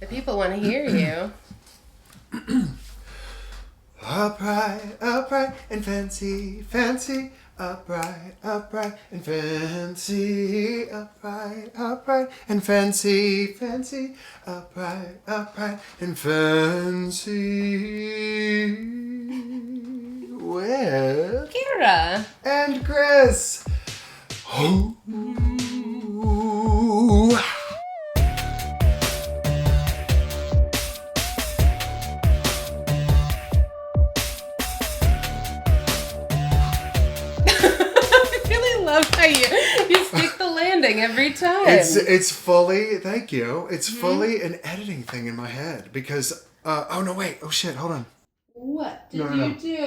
The people want to hear you. Upright, upright, and fancy, fancy. Upright, upright, and fancy. Upright, upright, and fancy, fancy. Upright, upright, and fancy. With Carra. and Chris. Ooh. Love how you stick the landing every time. It's fully, thank you. It's fully an editing thing in my head because oh no, wait, oh shit, hold on. What did No. you do?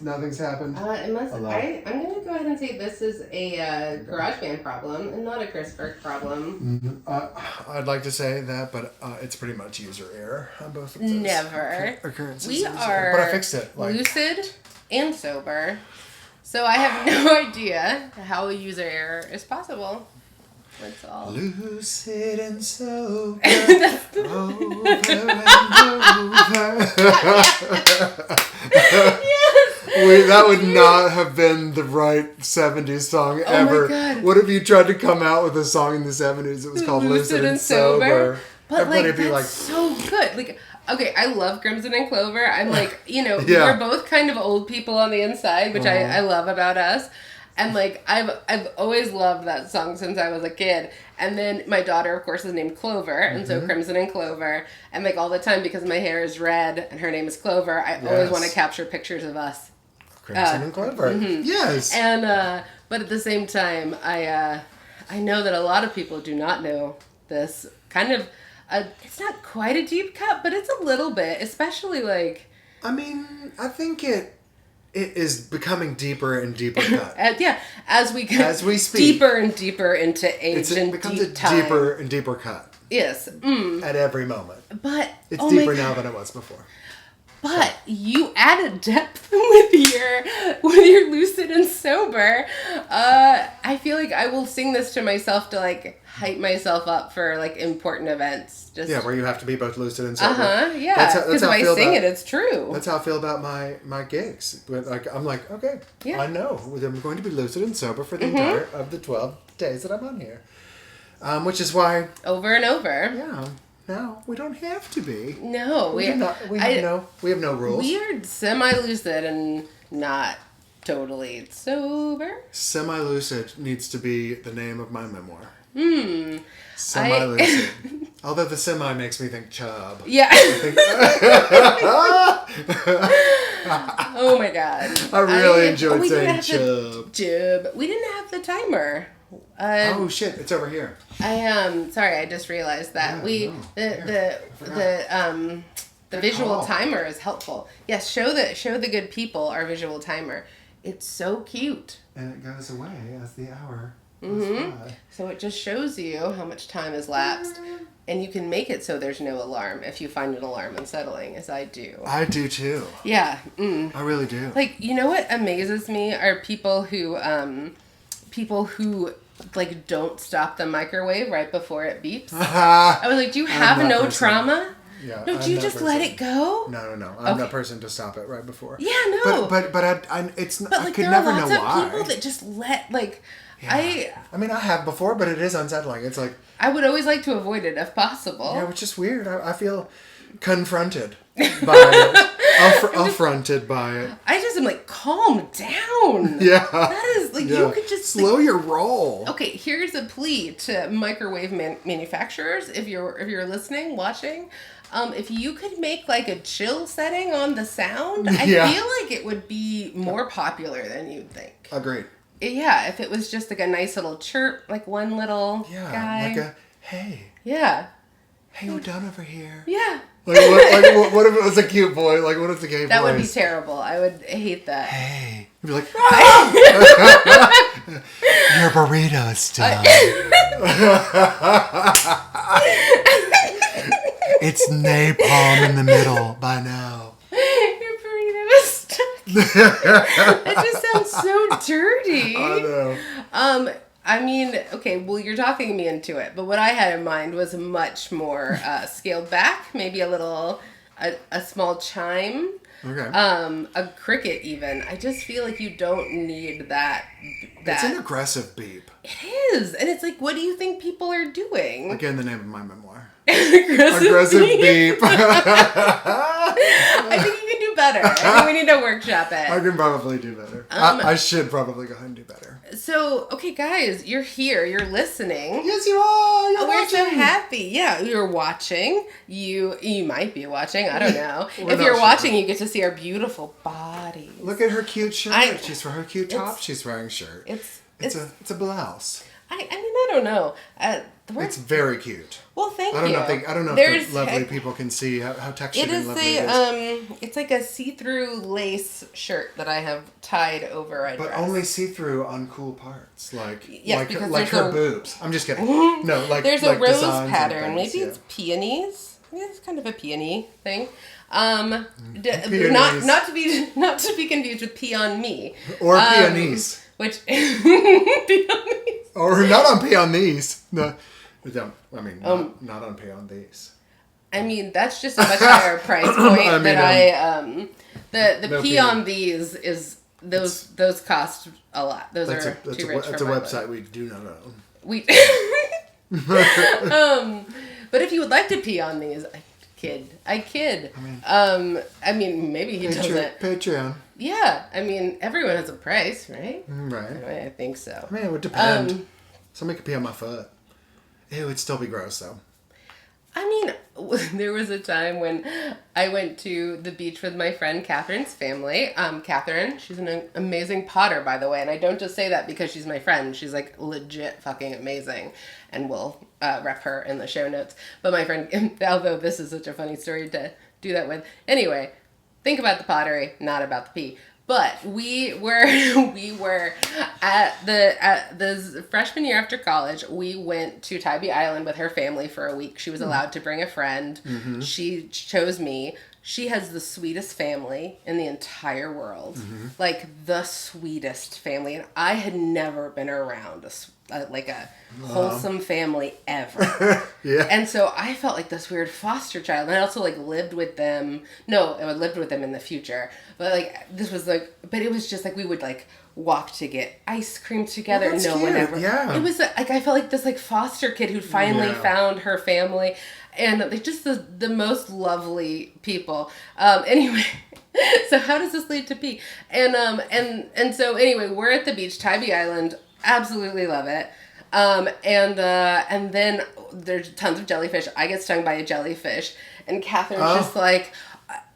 Nothing's happened. It must. I'm gonna go ahead and say this is a GarageBand problem and not a Chris Burke problem. I'd like to say that, but it's pretty much user error on both of those Never. occurrences. We are but I fixed it. lucid and sober, so I have no idea how a user error is possible. That's all. Lucid and sober, over and over. That would not have been the right 70s song ever. Oh my God. What if you tried to come out with a song in the 70s that was called Lucid and Sober? But Everybody would that's so good. Like, okay, I love Crimson and Clover. I'm like, Yeah. we're both kind of old people on the inside, which I love about us. And like, I've always loved that song since I was a kid. And then my daughter, of course, is named Clover, and so Crimson and Clover. And like all the time, because my hair is red and her name is Clover, I always want to capture pictures of us. Crimson and Clover. Yes. And but at the same time, I know that a lot of people do not know this kind of. It's not quite a deep cut, but it's a little bit, especially like. I mean, I think it is becoming deeper and deeper cut. As we speak, deeper and deeper into age it and becomes deep a time. deeper and deeper cut. Yes. At every moment. But it's deeper now than it was before. But you added depth with your lucid and sober. I feel like I will sing this to myself to like hype myself up for like important events. Just where you have to be both lucid and sober. Yeah. Because if I sing it, it's true. That's how I feel about my gigs. But like I'm like, okay, I know I'm going to be lucid and sober for the entire of the 12 days that I'm on here. Which is why over and over. Yeah. No, we don't have to be. No, we have no rules. We are semi-lucid and not totally sober. Semi-lucid needs to be the name of my memoir. Semi-lucid. Although the semi makes me think chub. Yeah. Oh my God. I really enjoyed saying chub. We didn't have the timer. Oh shit! It's over here. Sorry, I just realized that the visual timer is helpful. Yes, show the good people our visual timer. It's so cute. And it goes away as the hour goes by. So it just shows you how much time has lapsed, and you can make it so there's no alarm if you find an alarm unsettling, as I do. I do too. Yeah. I really do. Like, you know what amazes me are people who like don't stop the microwave right before it beeps. I was like, do you have no trauma? Yeah, no, do you just let it go? No. I'm that person to stop it right before. Yeah, no. But I it's but, like, I could never know why. There are lots of people that just let I mean, I have before, but it is unsettling. It's like I would always like to avoid it if possible. Yeah, which is weird. I feel confronted by it. Affronted by it. I just am like, calm down. Yeah. That is like you could just slow your roll. Okay, here's a plea to microwave manufacturers. If you're listening, watching, if you could make like a chill setting on the sound, I feel like it would be more popular than you'd think. Agreed. Yeah, if it was just like a nice little chirp, like one little guy. Like a hey. Yeah. Hey, we're done over here. Yeah. What if it was a cute boy? Like, what if the gay boy? That would be terrible. I would hate that. Hey. You'd be like, your burrito's done. It's napalm in the middle by now. Your burrito is stuck. That just sounds so dirty. I know. I mean, okay, well, you're talking me into it, but what I had in mind was much more scaled back, maybe a small chime. Okay. A cricket even. I just feel like you don't need that. It's an aggressive beep. It is. And it's like, what do you think people are doing? Again, the name of my memoir. Aggressive beep. I think you can do better. I think we need to workshop it. I can probably do better. I should probably go ahead and do better. So, okay, guys, you're here. You're listening. Yes, you are. We're watching. So happy. Yeah, you're watching. You might be watching. I don't know. If you're watching, you get to see our beautiful bodies. Look at her cute shirt. She's wearing her cute top. She's wearing a shirt. It's a blouse. I mean, I don't know. It's very cute. Well, thank you. I don't know if the lovely people can see how textured and lovely it is. It's like a see-through lace shirt that I have tied over a dress. But only see-through on cool parts, like her boobs. I'm just kidding. No, like there's like a rose pattern. Maybe it's peonies. Maybe it's kind of a peony thing. Not to be confused with pee on me or peonies. Which or not on pee on these. No, I mean not on pee on these. I mean that's just a much higher price point the pee on these is those cost a lot. Those are too rich for That's a website we do not own. But if you would like to pee on these, I kid. I mean, maybe he doesn't. Patreon. Yeah, I mean, everyone has a price, right? Right. Anyway, I think so. I mean, it would depend. Somebody could pee on my foot. It would still be gross, though. I mean, there was a time when I went to the beach with my friend Catherine's family. Catherine, she's an amazing potter, by the way. And I don't just say that because she's my friend. She's like legit fucking amazing. And we'll rep her in the show notes. But my friend, although this is such a funny story to do that with. Anyway, think about the pottery, not about the pee. But we were at the freshman year after college. We went to Tybee Island with her family for a week. She was allowed to bring a friend. Mm-hmm. She chose me. She has the sweetest family in the entire world, like the sweetest family. And I had never been around a wholesome family ever. Yeah. And so I felt like this weird foster child. And I also lived with them. No, I lived with them in the future. But but it was just we would walk to get ice cream together. Well, no cute. one ever. Yeah. It was I felt like this foster kid who'd finally found her family. And they're just the most lovely people. Anyway, so how does this lead to pee? And so anyway, we're at the beach, Tybee Island. Absolutely love it. And then there's tons of jellyfish. I get stung by a jellyfish, and Catherine's just like,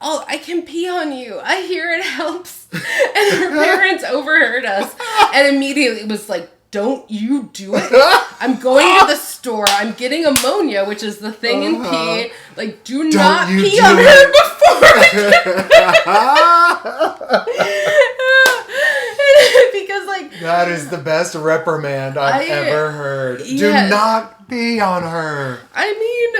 "Oh, I can pee on you. I hear it helps." And her parents overheard us, and immediately was like, "Don't you do it. I'm going to the store. I'm getting ammonia, which is the thing in pee. Do not pee on her before." Because that is the best reprimand I've ever heard. Yes. Do not pee on her. I mean,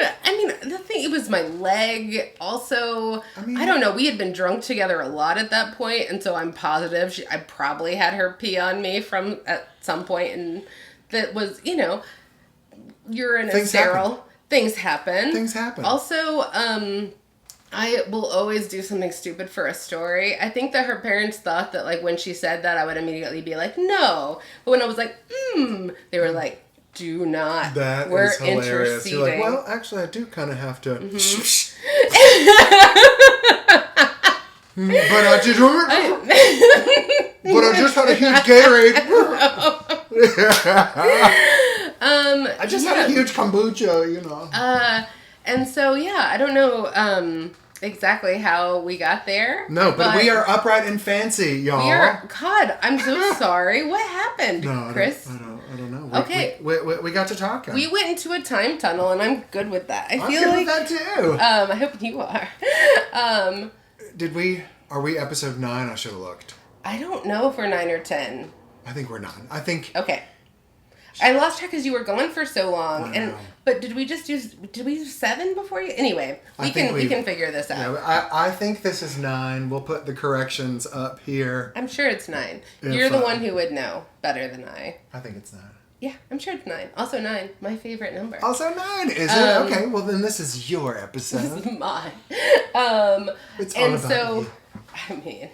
the thing, it was my leg. Also, I don't know. We had been drunk together a lot at that point, and so I'm positive I probably had her pee on me at some point, and that was, urine is sterile. Things happen. Also, I will always do something stupid for a story. I think that her parents thought that, when she said that, I would immediately be like, no. But when I was like, they were like, do not. That We're is hilarious. interceding. You're like, well, actually, I do kind of have to. But I just had a huge Gatorade. I just had a huge kombucha, And so, I don't know exactly how we got there. No, but we are upright and fancy, y'all. God, I'm so sorry. What happened, Chris? I don't know. We got to talking. We went into a time tunnel, and I'm good with that. I'm good with that, too. I hope you are. Are we episode 9? I should have looked. I don't know if we're 9 or 10. I think we're 9. Okay. I lost track because you were gone for so long, but did we do 7 before you? Anyway, we can figure this out. Yeah, I think this is 9. We'll put the corrections up here. I'm sure it's 9. You're the one who would know better than I. I think it's 9. Yeah, I'm sure it's 9. Also 9, my favorite number. Also 9, is it? Okay, well then this is your episode. This is mine. It's all about you. I mean,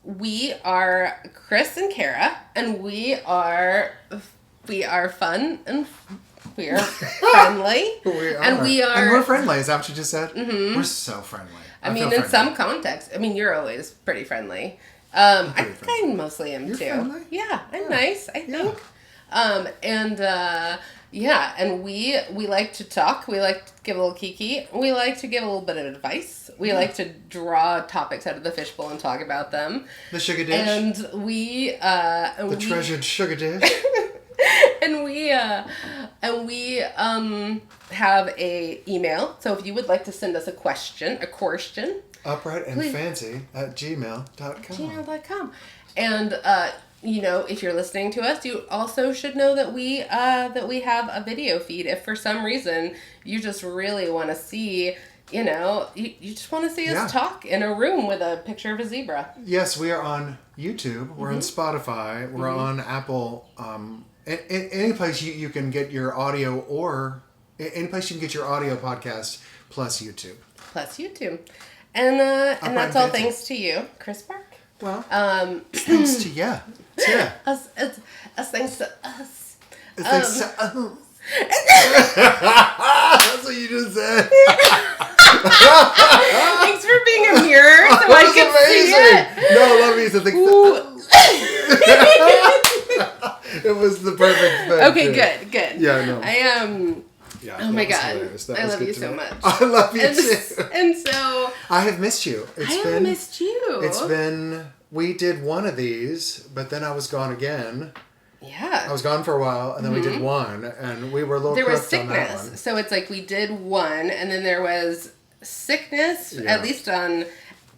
we are Chris and Carra, and we are fun and we are friendly. We are. And we are. And we're friendly, is that what you just said? Mm-hmm. We're so friendly. I mean, in some context. I mean, you're always pretty friendly. I think I mostly am You're too. friendly? Yeah, I'm nice, I think. And we like to talk. We like to give a little kiki. We like to give a little bit of advice. We like to draw topics out of the fishbowl and talk about them. The sugar dish. And the treasured sugar dish. and we have a email. So if you would like to send us a question, upright and fancy at gmail.com. And if you're listening to us, you also should know that we have a video feed. If for some reason you just really want to see, you just want to see us talk in a room with a picture of a zebra. Yes, we are on YouTube. We're on Spotify. We're on Apple. Any place you can get your audio, or any place you can get your audio podcast plus YouTube. And that's all thanks to you, Chris Park. Well, thanks to you. Yeah. Us thanks to us. Thanks to us. That's what you just said. Thanks for being a mirror so I can see it. No, I love you. So thanks to It was the perfect thing. Okay, good. Yeah, no. I am. Yeah, oh my God. I love you so much. I love you too. And so... I have missed you. I have missed you. It's been... We did one of these, but then I was gone again. Yeah. I was gone for a while, and then we did one, and we were a little cooked on that one. There was sickness. So it's like we did one, and then there was sickness, at least on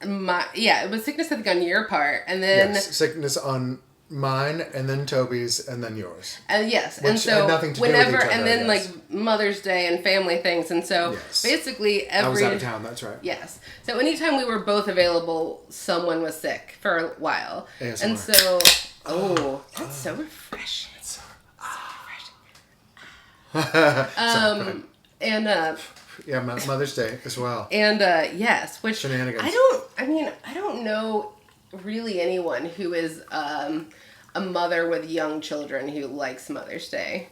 my... Yeah, it was sickness, I think, on your part, and then... Yes, sickness on... mine, and then Toby's, and then yours. Yes, which and so had nothing to do with each other, and then like Mother's Day and family things, and so basically I was out of town. That's right. Yes, so anytime we were both available, someone was sick for a while, ASMR. and so that's so refreshing. It's so refreshing. Yeah, Mother's Day as well. And yes, which shenanigans. I don't know really anyone who is a mother with young children who likes Mother's Day.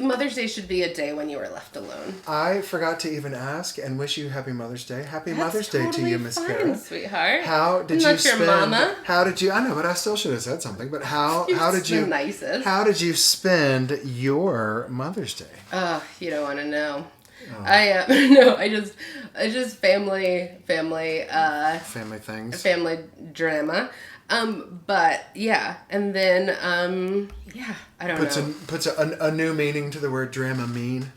Mother's Day should be a day when you are left alone. I forgot to even ask and wish you Happy Mother's Day. Happy Mother's Day to you, Miss Carra. Sweetheart. How did you spend? Your mama. How did you? I know, but I still should have said something. But how did you? Nicest. How did you spend your Mother's Day? You don't want to know. Oh. I just family things. Family drama. But yeah, and then I don't know. Puts a new meaning to the word drama mean.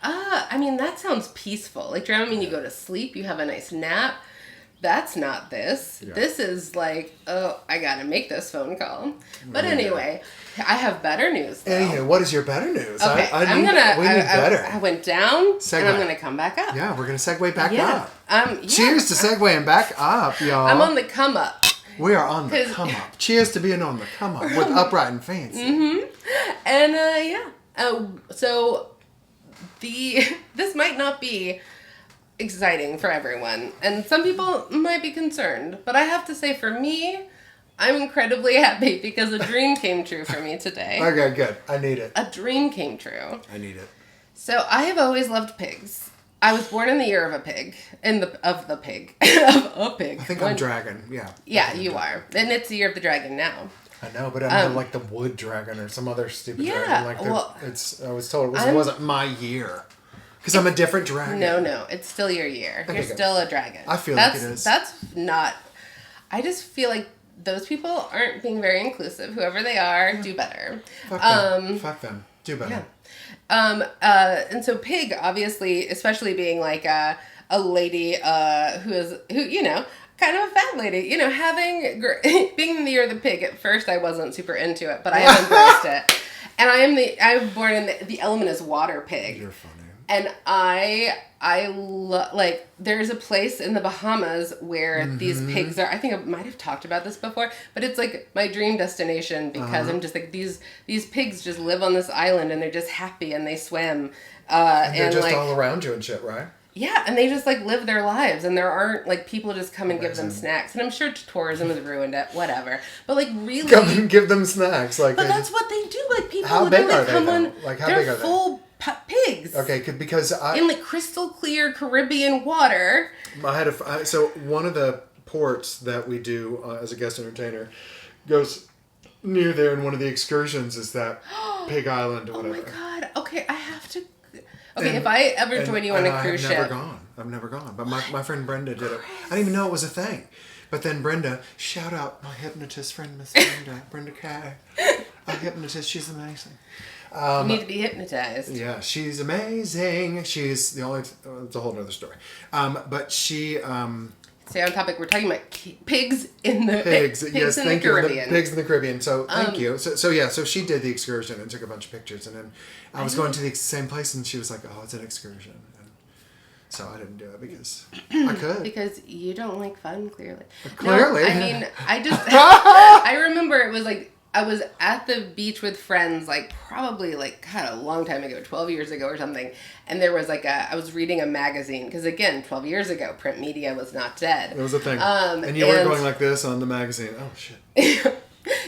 I mean, that sounds peaceful. Like drama mean you go to sleep, you have a nice nap. That's not this. Yeah. This is like, oh, I gotta make this phone call. But anyway, I have better news, though. Anyway, what is your better news? Okay, we need better. I went down, and I'm gonna come back up. Yeah, we're gonna segue back up. Yeah. Cheers to segueing back up, y'all. I'm on the come up. We are on the come up. Cheers to being on the come up with Upright and Fancy. Mm-hmm. And so this might not be exciting for everyone, and some people might be concerned, but I have to say, for me, I'm incredibly happy because a dream came true for me today. Okay, good. I need it. A dream came true. I need it. So I have always loved pigs. I was born in the year of a pig. Of a pig. I think I'm dragon. Yeah. Yeah, you are. And it's the year of the dragon now. I know, but I'm like the wood dragon or some other stupid dragon. Like I was told it wasn't my year. Because I'm a different dragon. No, it's still your year. Okay, You're still a dragon. I feel like it is. That's not... I just feel like those people aren't being very inclusive. Whoever they are, do better. Fuck them. Do better. Yeah. And so pig, obviously, especially being like a lady who kind of a fat lady, being in the year of the pig. At first, I wasn't super into it, but I have embraced it. And I was born in the element is water pig. You're funny. And like, there's a place in the Bahamas where these pigs are. I think I might have talked about this before, but it's like my dream destination because I'm just like, these pigs just live on this island and they're just happy and they swim. And they're just like, all around you and shit, right? Yeah, and they just like live their lives, and there aren't like people just come and give them snacks. And I'm sure tourism has ruined it, whatever. But like really, give them snacks, like. But that's what they do. Like people how big are come they, on. Like how they're big are full pigs. Okay, because in like crystal clear Caribbean water. So one of the ports that we do as a guest entertainer goes near there, and one of the excursions is that Pig Island or whatever. Oh my god! Okay, I have to. Okay, if I ever join you on a cruise ship. I've never gone. But my friend Brenda did it. I didn't even know it was a thing. But then Brenda, shout out my hypnotist friend, Miss Brenda Kay. A hypnotist, she's amazing. You need to be hypnotized. Yeah, she's amazing. She's the only... it's a whole other story. But she... Stay on topic. We're talking about pigs in the... Pigs, yes, in the Caribbean. Pigs in the Caribbean. So, thank you. So she did the excursion and took a bunch of pictures. And then I was going to the same place and she was like, oh, it's an excursion. And so I didn't do it because I could. Because you don't like fun, clearly. Clearly. No, I mean, I remember it was like, I was at the beach with friends, like, probably, like, God, a long time ago, 12 years ago or something, and there was, like, I was reading a magazine, because, again, 12 years ago, print media was not dead. It was a thing. And you weren't going like this on the magazine. Oh, shit.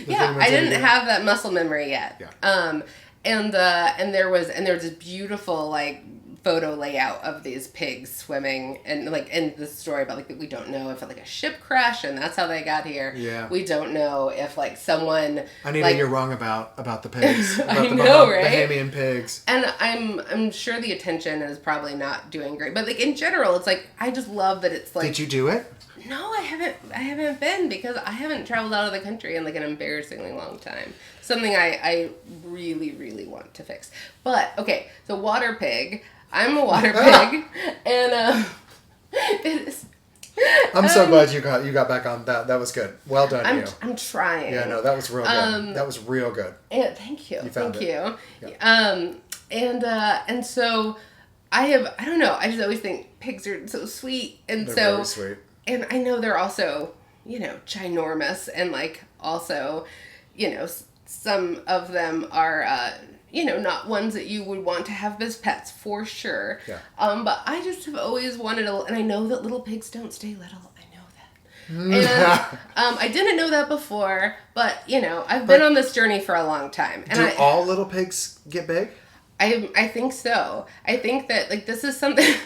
Yeah, I didn't have that muscle memory yet. Yeah. And there was this beautiful, like, photo layout of these pigs swimming, and like in the story about like we don't know if like a ship crashed and that's how they got here. Yeah. We don't know if like someone. Anita, like, you're wrong about the pigs. About I know, right? Bahamian pigs. And I'm sure the attention is probably not doing great, but like in general, it's like I just love that it's like. Did you do it? No, I haven't been because I haven't traveled out of the country in like an embarrassingly long time. Something I really, really want to fix. But okay, so water pig. I'm a water pig, and it is. I'm so glad you got back on that. That was good. Well done, you. I'm trying. Yeah, no, that was real good. That was real good. Yeah, thank you. Thank you. Yeah. And so I don't know. I just always think pigs are so sweet, and they're so very sweet. And I know they're also, ginormous, and like also, some of them are. Not ones that you would want to have as pets, for sure. Yeah. But I just have always wanted and I know that little pigs don't stay little. I know that. And I didn't know that before, but, I've been on this journey for a long time. And do all little pigs get big? I think so. I think that, like, this is something...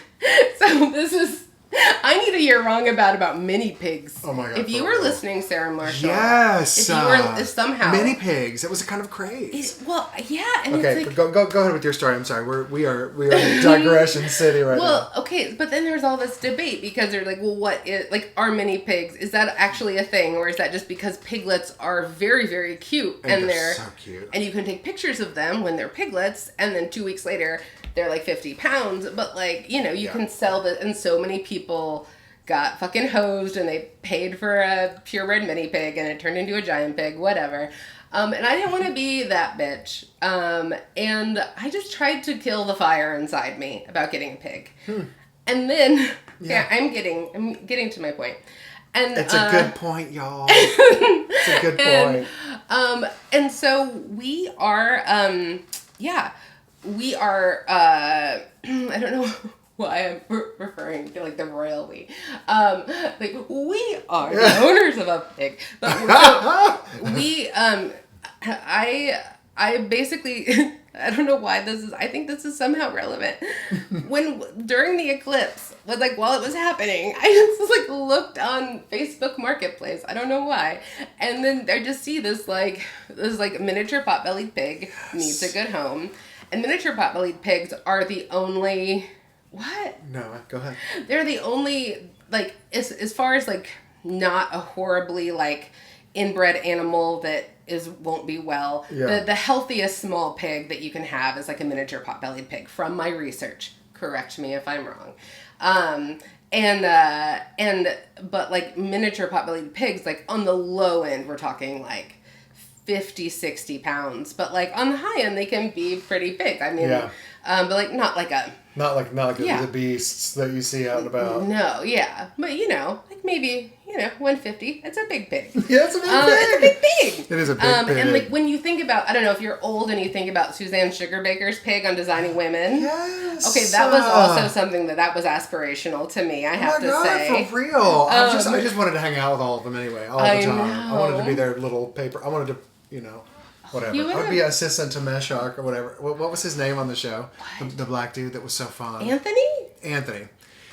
So this is... I need to hear wrong about mini pigs. Oh my god! If you were listening, Sarah Marshall. Yes. If you were somehow mini pigs, it was a kind of craze. Yeah. And okay, it's like, go ahead with your story. I'm sorry. We are in digression city right now. Well, okay, but then there's all this debate because they're like, well, what is are mini pigs? Is that actually a thing, or is that just because piglets are very, very cute and they're so cute, and you can take pictures of them when they're piglets, and then 2 weeks later they're like 50 pounds, but like you can sell that, and so many people got fucking hosed and they paid for a purebred mini pig and it turned into a giant pig, whatever. And I didn't want to be that bitch. And I just tried to kill the fire inside me about getting a pig. And then, I'm getting to my point. And it's a good point, y'all. It's a good point. And so we are, I don't know why I'm referring to like the royal we. Like we are the owners of a pig, but I basically I don't know why this is. I think this is somehow relevant. During the eclipse, while it was happening, I just looked on Facebook Marketplace. I don't know why, and then I just see this miniature pot-bellied pig needs a good home, and miniature pot-bellied pigs are the only. What? No, go ahead. They're the only, as far as, not a horribly, inbred animal that won't be well. Yeah. The healthiest small pig that you can have is, a miniature pot-bellied pig, from my research. Correct me if I'm wrong. But miniature pot-bellied pigs, on the low end, we're talking, 50, 60 pounds. But, on the high end, they can be pretty big. I mean, but like not like the beasts that you see out and about. No, yeah, but like maybe 150. It's a big pig. Yeah, it's a big pig. It's a big pig. It is a big pig. And like when you think about, I don't know if you're old and you think about Suzanne Sugarbaker's pig on Designing Women. Yes. Okay, that was also something that was aspirational to me. I have to say, for real. I just wanted to hang out with all of them anyway, all the time. Know. I wanted to be their little paper. I wanted to, whatever. I would be assistant to Meshock or whatever. What was his name on the show? The black dude that was so fun. Anthony.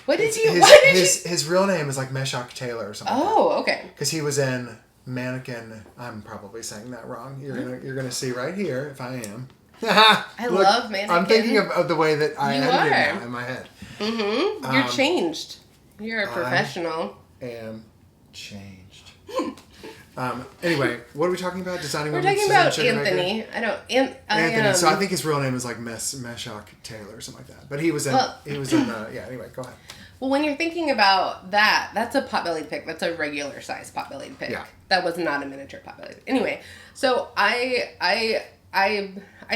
His real name is like Meshock Taylor or something. Oh, okay. Because he was in Mannequin. I'm probably saying that wrong. You're gonna see right here if I am. I love Mannequin. I'm thinking of the way that I edited it now in my head. Mm-hmm. You're changed. You're a professional. I am changed. Anyway, what are we talking about? Designing We're Women. talking about Anthony. Anthony. So I think his real name is like Meshock Taylor or something like that. But he was in. Anyway, go ahead. Well, when you're thinking about that, that's a pot-bellied pig. That's a regular size pot-bellied pig. Yeah. That was not a miniature pot-bellied. Anyway, so I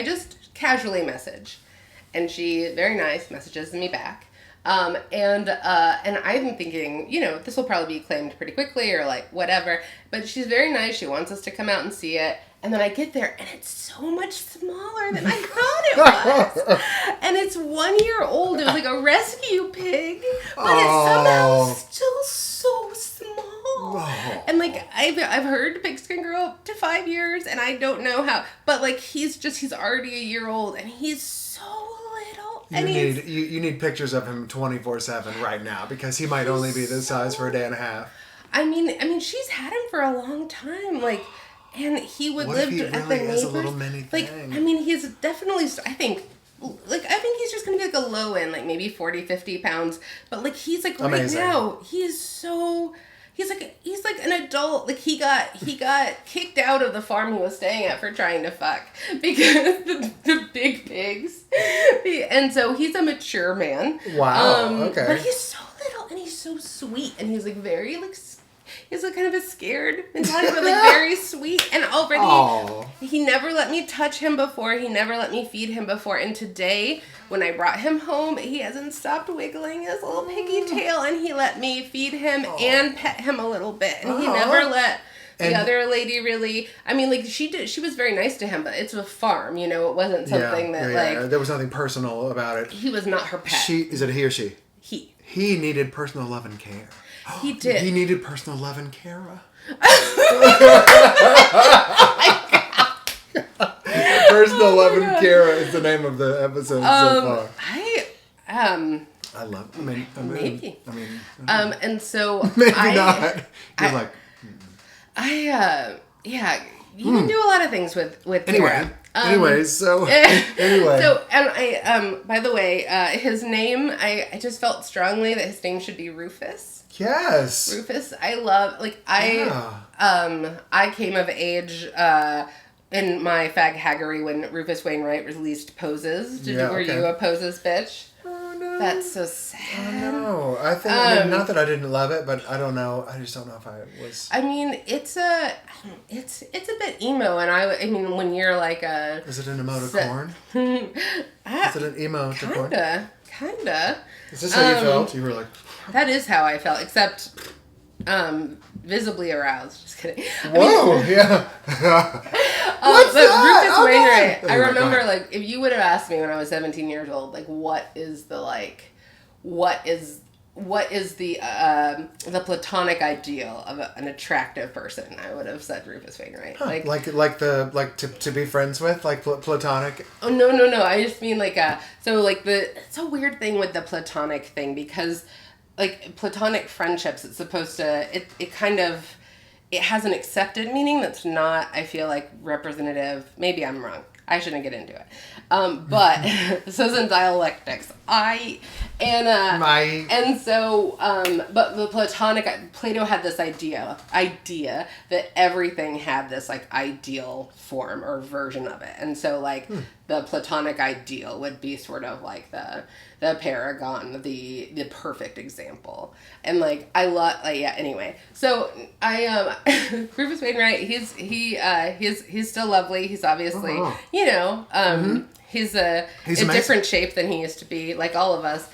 just casually message, and she very nice messages me back. And I'm thinking, this will probably be claimed pretty quickly or like whatever, but she's very nice. She wants us to come out and see it. And then I get there and it's so much smaller than I thought it was. And it's 1 year old. It was like a rescue pig, but it's somehow still so small. Oh. And like I've heard pigs can grow up to 5 years, and I don't know how, but like he's already a year old and he's so little. You need pictures of him 24/7 right now because he might only be this size for a day and a half. I mean, she's had him for a long time, like, and he would live at the neighbors. A little mini like, thing? I mean, he's definitely. I think he's just gonna be like a low end, like maybe 40-50 pounds. But like he's like amazing. Right now, he's like an adult. Like he got kicked out of the farm he was staying at for trying to fuck because the big pigs, and so he's a mature man. Wow. Okay. But he's so little and he's so sweet and he's like very like. He's like kind of a scared mentality, but like very sweet. And already, he never let me touch him before. He never let me feed him before. And today, when I brought him home, he hasn't stopped wiggling his little piggy tail. And he let me feed him and pet him a little bit. And he never let the other lady really. I mean, like she did. She was very nice to him, but it's a farm, It wasn't something that there was nothing personal about it. He was not her pet. Is it he or she? He. He needed personal love and care. He did. He needed personal love and Carra. Personal love and Carra is the name of the episode so far. I love. Maybe. And so maybe not. You're like. You can do a lot of things with Carra. Anyway. So, and I, by the way, his name, I just felt strongly that his name should be Rufus. Yes. Rufus, I love, I came of age, in my fag haggery when Rufus Wainwright released Poses. Were you a Poses bitch? Oh, no. That's so sad. Oh, no. I think, not that I didn't love it, but I don't know. I just don't know if I was. I mean, it's a bit emo, and I mean, when you're like a. Is it an emo to corn? Is it an emo to corn? Kinda. Is this how you felt? You were like. That is how I felt, except visibly aroused. Just kidding. Whoa, yeah. What's that? Rufus Wainwright. I remember, like, if you would have asked me when I was 17 years old, like, what is the platonic ideal of an attractive person? I would have said Rufus Wainwright. Huh. Like to be friends with, like platonic. Oh no! I just mean like it's a weird thing with the platonic thing because like platonic friendships, it's supposed to it has an accepted meaning that's not, I feel like, representative. Maybe I'm wrong. I shouldn't get into it. But so it's in dialectics. But the platonic, Plato had this idea that everything had this like ideal form or version of it. And so like the platonic ideal would be sort of like the paragon, the perfect example. And like I love anyway. So I Rufus Wainwright, he's still lovely. He's obviously He's a different shape than he used to be, like all of us.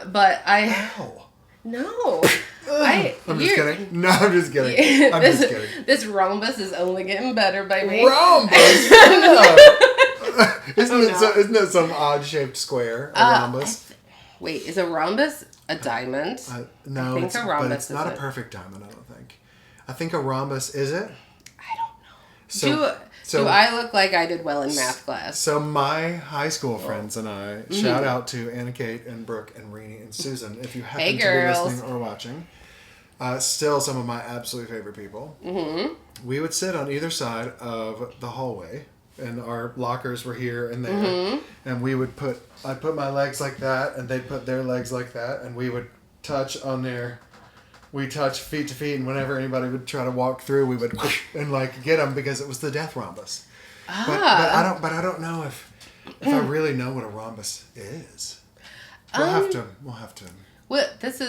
But Ow. No. I'm just kidding. No, I'm just kidding. I'm just kidding. This rhombus is only getting better by me. Rhombus? Isn't it some odd-shaped square, a rhombus? Wait, is a rhombus a diamond? No, but it's not a perfect diamond, I don't think. I think a rhombus, is it? I don't know. Do I look like I did well in math class? So my high school friends and I, shout out to Anna Kate and Brooke and Renee and Susan, if you happen to be listening or watching. Still some of my absolute favorite people. Mm-hmm. We would sit on either side of the hallway, and our lockers were here and there. Mm-hmm. And I'd put my legs like that, and they'd put their legs like that, and we would touch we touch feet to feet, and whenever anybody would try to walk through, we would and like get them because it was the death rhombus. But I don't know if I really know what a rhombus is. We'll have to. Well, this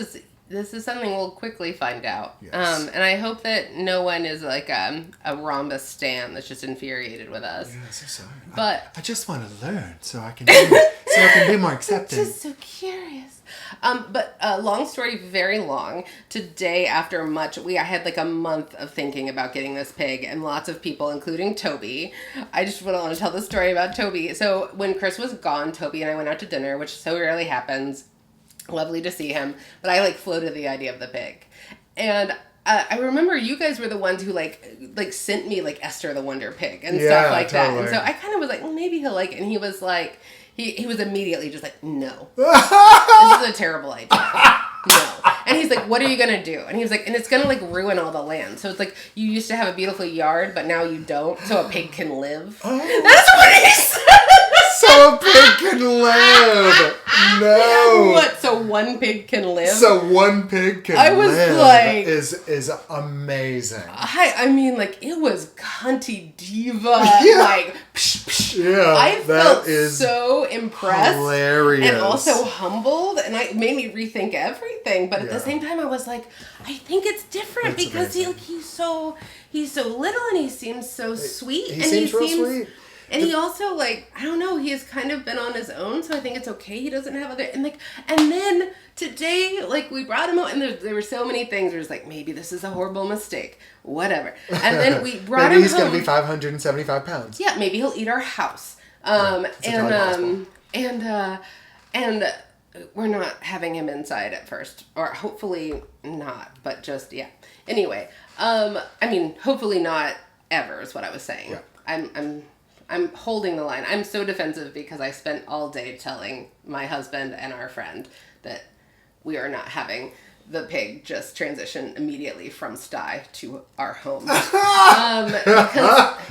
is something we'll quickly find out. Yes. And I hope that no one is like a rhombus stan that's just infuriated with us. Yeah, so sorry. But I just want to learn so I can be more accepting. Just so curious. But long story, very long. Today, after I had like a month of thinking about getting this pig, and lots of people, including Toby. I just want to tell the story about Toby. So when Chris was gone, Toby and I went out to dinner, which so rarely happens. Lovely to see him, but I like floated the idea of the pig, and I remember you guys were the ones who like sent me like Esther the Wonder Pig and stuff like that, and so I kind of was like, well, maybe he'll like it, and he was like. He was immediately just like, no. This is a terrible idea. No. And he's like, what are you going to do? And he was like, and it's going to like ruin all the land. So it's like, you used to have a beautiful yard, but now you don't. So a pig can live. Oh. That's what he said. So a pig can live. No. What? So one pig can live? So one pig can live. I was like. Is amazing. I mean, like, it was cunty diva. Yeah. Like, psh, psh. Yeah. I felt so impressed. Hilarious. And also humbled. And it made me rethink everything. But at the same time, I was like, I think it's different because he's so little and he seems so sweet. He seems real sweet. And he also, like, I don't know, he has kind of been on his own, so I think it's okay. He doesn't have other, and then today, like, we brought him out, and there were so many things where it's like, maybe this is a horrible mistake, whatever. And then we brought him home. Maybe he's going to be 575 pounds. Yeah, maybe he'll eat our house. And we're not having him inside at first, or hopefully not, but just, yeah. Anyway, I mean, hopefully not ever is what I was saying. Yeah. I'm holding the line. I'm so defensive because I spent all day telling my husband and our friend that we are not having the pig just transition immediately from sty to our home. Because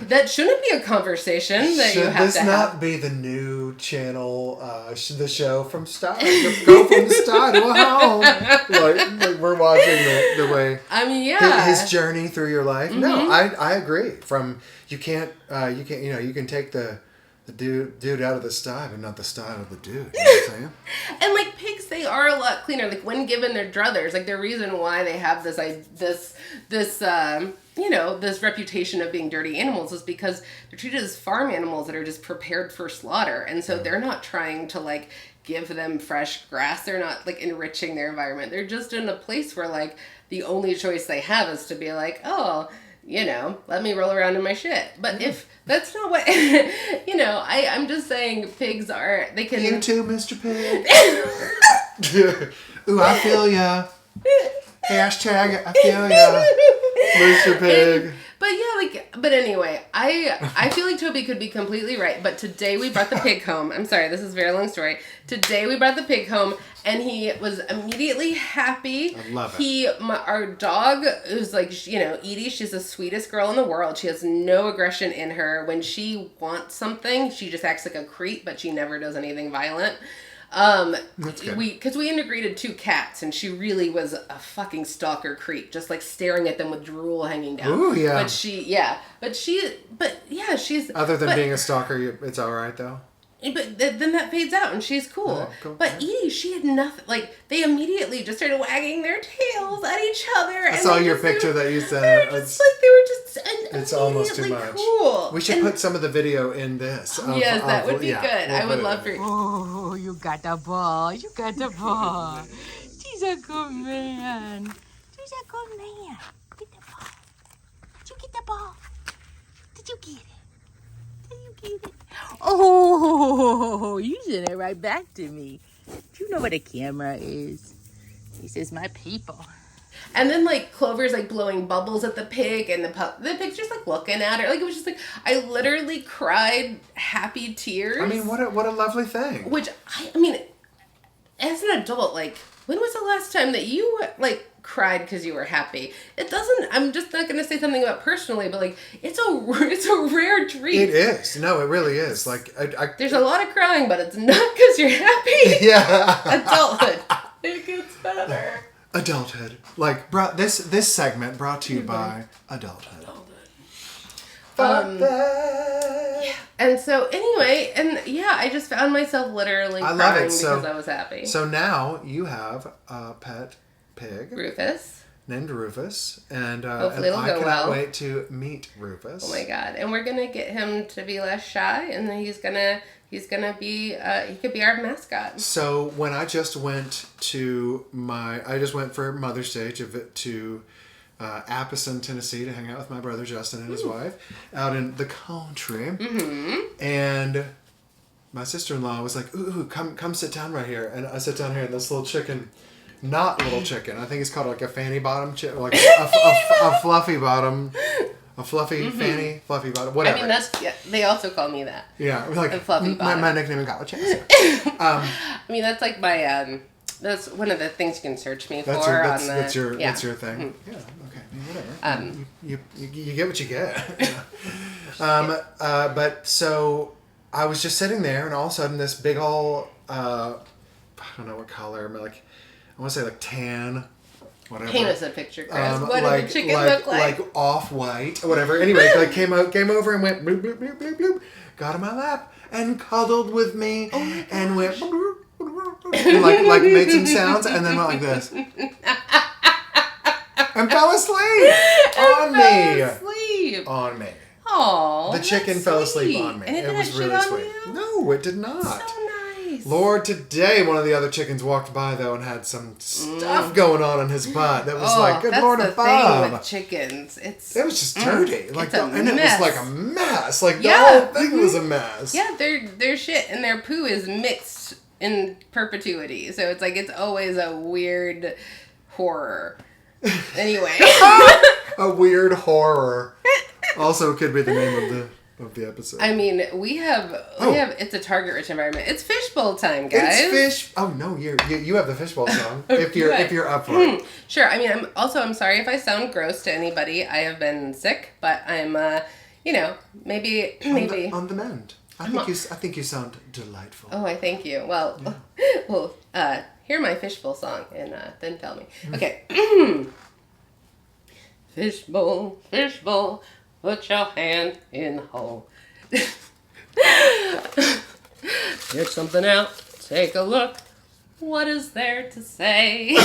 that shouldn't be a conversation that you have to have. Should this not be the new channel, the show from sty? Go from the sty to a home. Like we're watching the way. I mean, yeah. His journey through your life. Mm-hmm. No, I agree. You can take the dude out of the sty, but not the sty out of the dude. You know what I'm saying? And like pigs, they are a lot cleaner. Like when given their druthers, like the reason why they have this reputation of being dirty animals is because they're treated as farm animals that are just prepared for slaughter, and so they're not trying to like give them fresh grass. They're not like enriching their environment. They're just in a place where like the only choice they have is to be like, oh, let me roll around in my shit. But if that's not what, I'm just saying pigs they can... You too, Mr. Pig. Ooh, I feel ya. Hashtag, I feel ya. Mr. Pig. But anyway, I feel like Toby could be completely right. But today we brought the pig home. I'm sorry, this is a very long story. Today we brought the pig home, and he was immediately happy. I love it. Our dog is like, Edie, she's the sweetest girl in the world. She has no aggression in her. When she wants something, she just acts like a creep, but she never does anything violent. Because we integrated 2 cats, and she really was a fucking stalker creep, just like staring at them with drool hanging down. Ooh, yeah. She's... Other than being a stalker, it's all right though. But then that fades out and she's cool. Yeah, cool. But Edie, she had nothing. Like, they immediately just started wagging their tails at each other. I saw your picture that you sent. They were just it's almost too much. Cool. We should put some of the video in this. Yes, that would be good. I would love for you. Oh, you got the ball. You got the ball. She's a good man. She's a good man. Get the ball. Did you get the ball? Did you get it? Did you get it? Oh, you sent it right back to me. Do you know what a camera is? This is my people. And then, like, Clover's, like, blowing bubbles at the pig, and the pig's just, like, looking at her. Like, it was just, like, I literally cried happy tears. I mean, what a lovely thing. Which, I mean, as an adult, like, when was the last time that you, like, cried because you were happy? It doesn't, I'm just not going to say something about personally, but, like, it's a rare treat. It is. No, it really is. Like, there's a lot of crying, but it's not because you're happy. Yeah. Adulthood. It gets better. Adulthood. Like, this segment brought to you by Adulthood. Yeah. And so, anyway, I just found myself literally crying because I was happy. So now you have a pet pig. Rufus. Named Rufus. And, Hopefully it'll I go cannot well. wait to meet Rufus. Oh my God. And we're going to get him to be less shy, and then he's going to be, he could be our mascot. So when I just went for Mother's Day to Appleton, Tennessee to hang out with my brother Justin and his wife out in the country. Mm-hmm. And my sister-in-law was like, ooh, come sit down right here. And I sit down here and this little chicken, not little chicken, I think it's called like a fanny bottom chicken, like a fluffy bottom. A fluffy fanny, fluffy bottom, whatever. I mean, they also call me that. Yeah, like a fluffy bottom. My nickname in college. I mean, that's like my, that's one of the things you can search me for. That's your thing. Mm-hmm. Yeah, okay, whatever. You get what you get. But so I was just sitting there, and all of a sudden, this big old, I don't know what color, but like, I want to say like tan. Whatever. Paint us a picture, Chris. What did the chicken look like? Like off-white, or whatever. Anyway, like came over and went bloop, bloop, bloop, bloop, bloop, got in my lap and cuddled with me and went bloop, bloop, bloop, and like made some sounds and then went like this and fell asleep on me. Oh, the chicken fell asleep on me. And it was really sweet. You? No, it did not. So nice. Lord, today one of the other chickens walked by though and had some stuff going on in his butt that was like, good Lord above. That's the thing with chickens. It was just dirty. Like, and it was like a mess. Like the whole thing was a mess. Yeah, their shit and their poo is mixed in perpetuity. So it's like it's always a weird horror. Anyway. A weird horror. Also could be the name of the episode. I mean, we have it's a target-rich environment. It's fishbowl time, guys. It's fish. Oh no, you have the fishbowl song. if you're up for it. Sure. I mean, I'm sorry if I sound gross to anybody. I have been sick, but I'm maybe on the mend. I think you sound delightful. Oh, I thank you. Well, yeah. Hear my fishbowl song and then tell me. Okay. Fishbowl, fishbowl. Put your hand in the hole. Check something out. Take a look. What is there to say? Yay!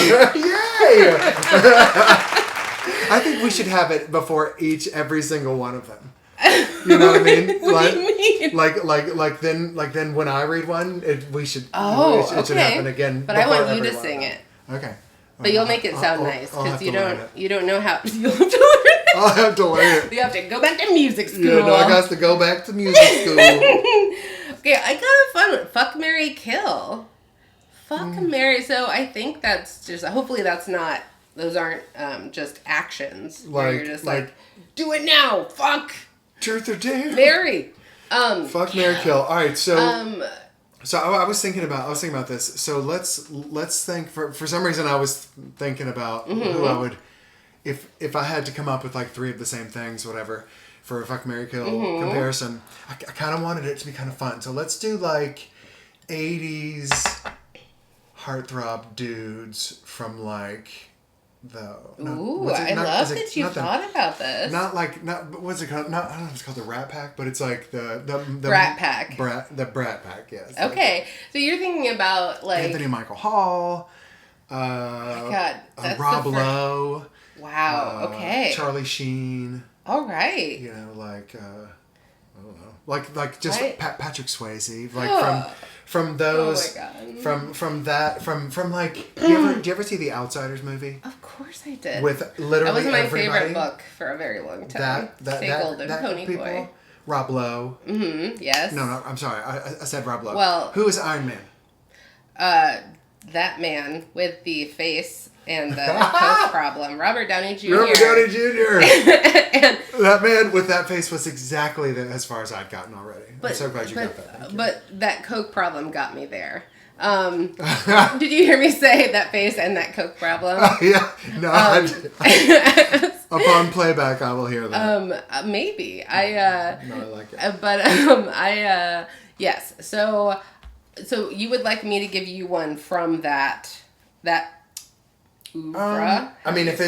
I think we should have it before every single one of them. You know what I mean? What do you mean? Like then when I read one, it should happen again. But I want you to sing it. Okay. But you'll make it sound nice because you don't know how. You'll have to learn it. I'll have to learn it. You have to go back to music school. Yeah, no, I got to go back to music school. Okay, I got a fun one. Fuck, marry, kill. Fuck, marry. So I think that's just. Hopefully that's not. Those aren't just actions. Where you're just like, do it now. Fuck. Truth or dare. Marry. Fuck, marry, kill. All right, so. So I was thinking about this. So let's think. For some reason, I was thinking about who I would, if I had to come up with like three of the same things, whatever, for a fuck, marry, kill comparison. I kind of wanted it to be kind of fun. So let's do like 80s heartthrob dudes from like though. I love that you thought about this. What's it called? I don't know if it's called the Rat Pack, but it's like the Brat Pack. The Brat Pack, yes. Okay, so you're thinking about like Anthony Michael Hall. God, that's Rob Lowe. Wow. Okay. Charlie Sheen. All right. You know, like I don't know, like just Patrick Swayze, like from those. Oh my God. From like. Do you ever see the Outsiders movie? Of course I did. With literally that was my everybody. favorite book for a very long time. Say Golden Pony people, Boy. Rob Lowe. Mm-hmm. Yes. No, I'm sorry. I said Rob Lowe. Well, who is Iron Man? That man with the face and the coke problem, Robert Downey Jr. Robert Downey Jr. And that man with that face was exactly as far as I'd gotten already. I'm so glad you got that. But that coke problem got me there. Did you hear me say that face and that coke problem? Yeah. No, upon playback, I will hear that. Maybe. No, I like it. But, yes. So you would like me to give you one from that oeuvre? I mean, if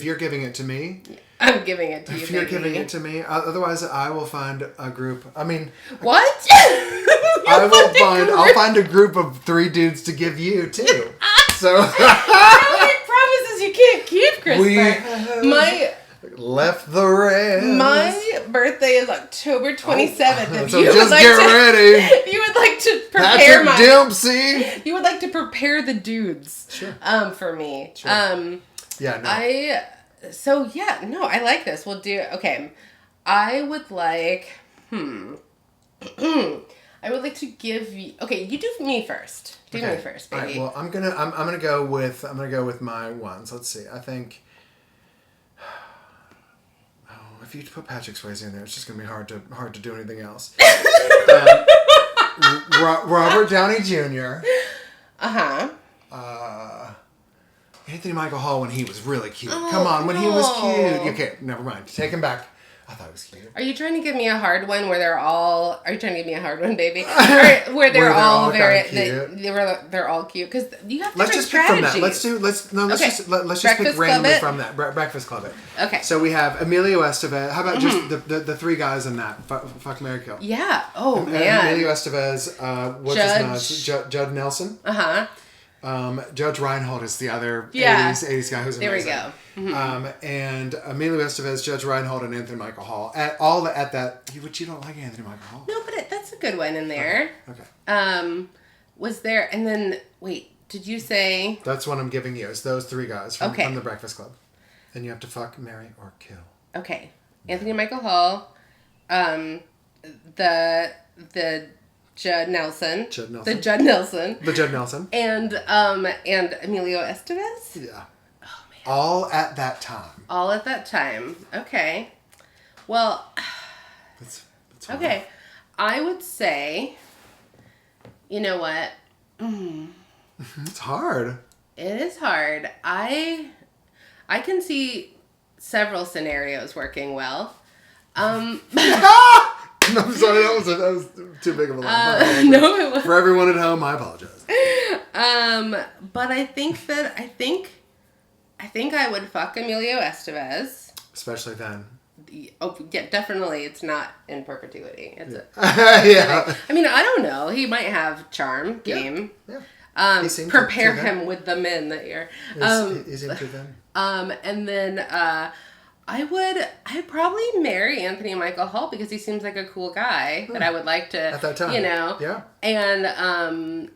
you're giving it to me, I'm giving it to you. If you're giving it to me, otherwise I will find a group. I mean, what? I'll find a group of 3 dudes to give you too. So promises you can't keep, Chris. Left the rest. My birthday is October 27th. So just get ready. If you would like to prepare Patrick Dempsey. You would like to prepare the dudes. Sure. For me. Sure. Yeah. No. I like this. We'll do. Okay. I would like. I would like to give you. Okay, you do me first. Do me first, baby. All right. Well, I'm gonna go with my ones. Let's see. I think. If you put Patrick Swayze in there, it's just gonna be hard to do anything else. Robert Downey Jr. Anthony Michael Hall when he was really cute. Come on, when he was cute. Okay, never mind. Take him back. I thought it was cute. Are you trying to give me a hard one where they're all... Are you trying to give me a hard one, baby? Where they're all very... Cute. They're all cute. Because you have Let's different just pick from that. strategies. Let's just pick randomly from that. Breakfast Club it. Okay. So we have Emilio Estevez. How about just the 3 guys in that? Fuck, marry, kill. Yeah. Oh, man. Emilio Estevez. What's his name? Judd Nelson. Judge Reinhold is the other 80s guy who's amazing. There we go. Mm-hmm. And Emilio Estevez, Judge Reinhold, and Anthony Michael Hall. At that... But you don't like Anthony Michael Hall. No, but that's a good one in there. Okay. Was there... And then... Wait. Did you say... That's what I'm giving you. It's those 3 guys from the Breakfast Club. And you have to fuck, marry, or kill. Okay. Anthony Michael Hall. The Judd Nelson. The Judd Nelson. And Emilio Estevez? Yeah. Oh, man. All at that time. Okay. Well... That's okay. I would say... You know what? It's hard. It is hard. I can see several scenarios working well. No, I'm sorry, that was too big of a line. No, it wasn't. For everyone at home, I apologize. But I think I would fuck Emilio Estevez. Especially then. Oh, yeah, definitely. It's not in perpetuity. It's yeah. I mean, I don't know. He might have charm, game. Yeah. Prepare him with the men that you're. He's into them. And then I'd probably marry Anthony Michael Hall because he seems like a cool guy that I would like to, at that time, Yeah. And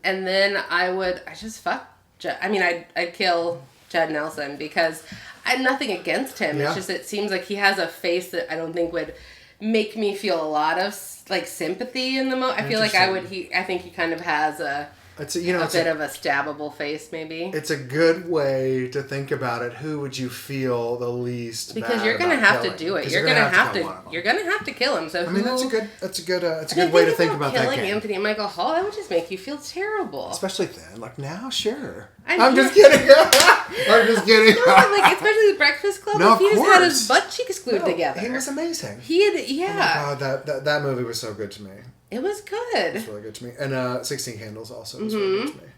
then I'd just fuck. I'd kill Judd Nelson because I have nothing against him. Yeah. It's just it seems like he has a face that I don't think would make me feel a lot of sympathy in the moment. I feel like I think he kind of has a bit of a stabbable face, maybe. It's a good way to think about it. Who would you feel the least because bad you're gonna about have killing? to do it. You're gonna have to kill him. So I mean, that's a good way to think about that game. Anthony and Michael Hall, that would just make you feel terrible. Especially then, like now, sure. I'm just kidding. I'm just kidding. No, especially the Breakfast Club. No, he just had his butt cheeks glued together. He was amazing. Yeah. Oh my God, that movie was so good to me. It was good. It was really good to me. And 16 Candles also was really good to me.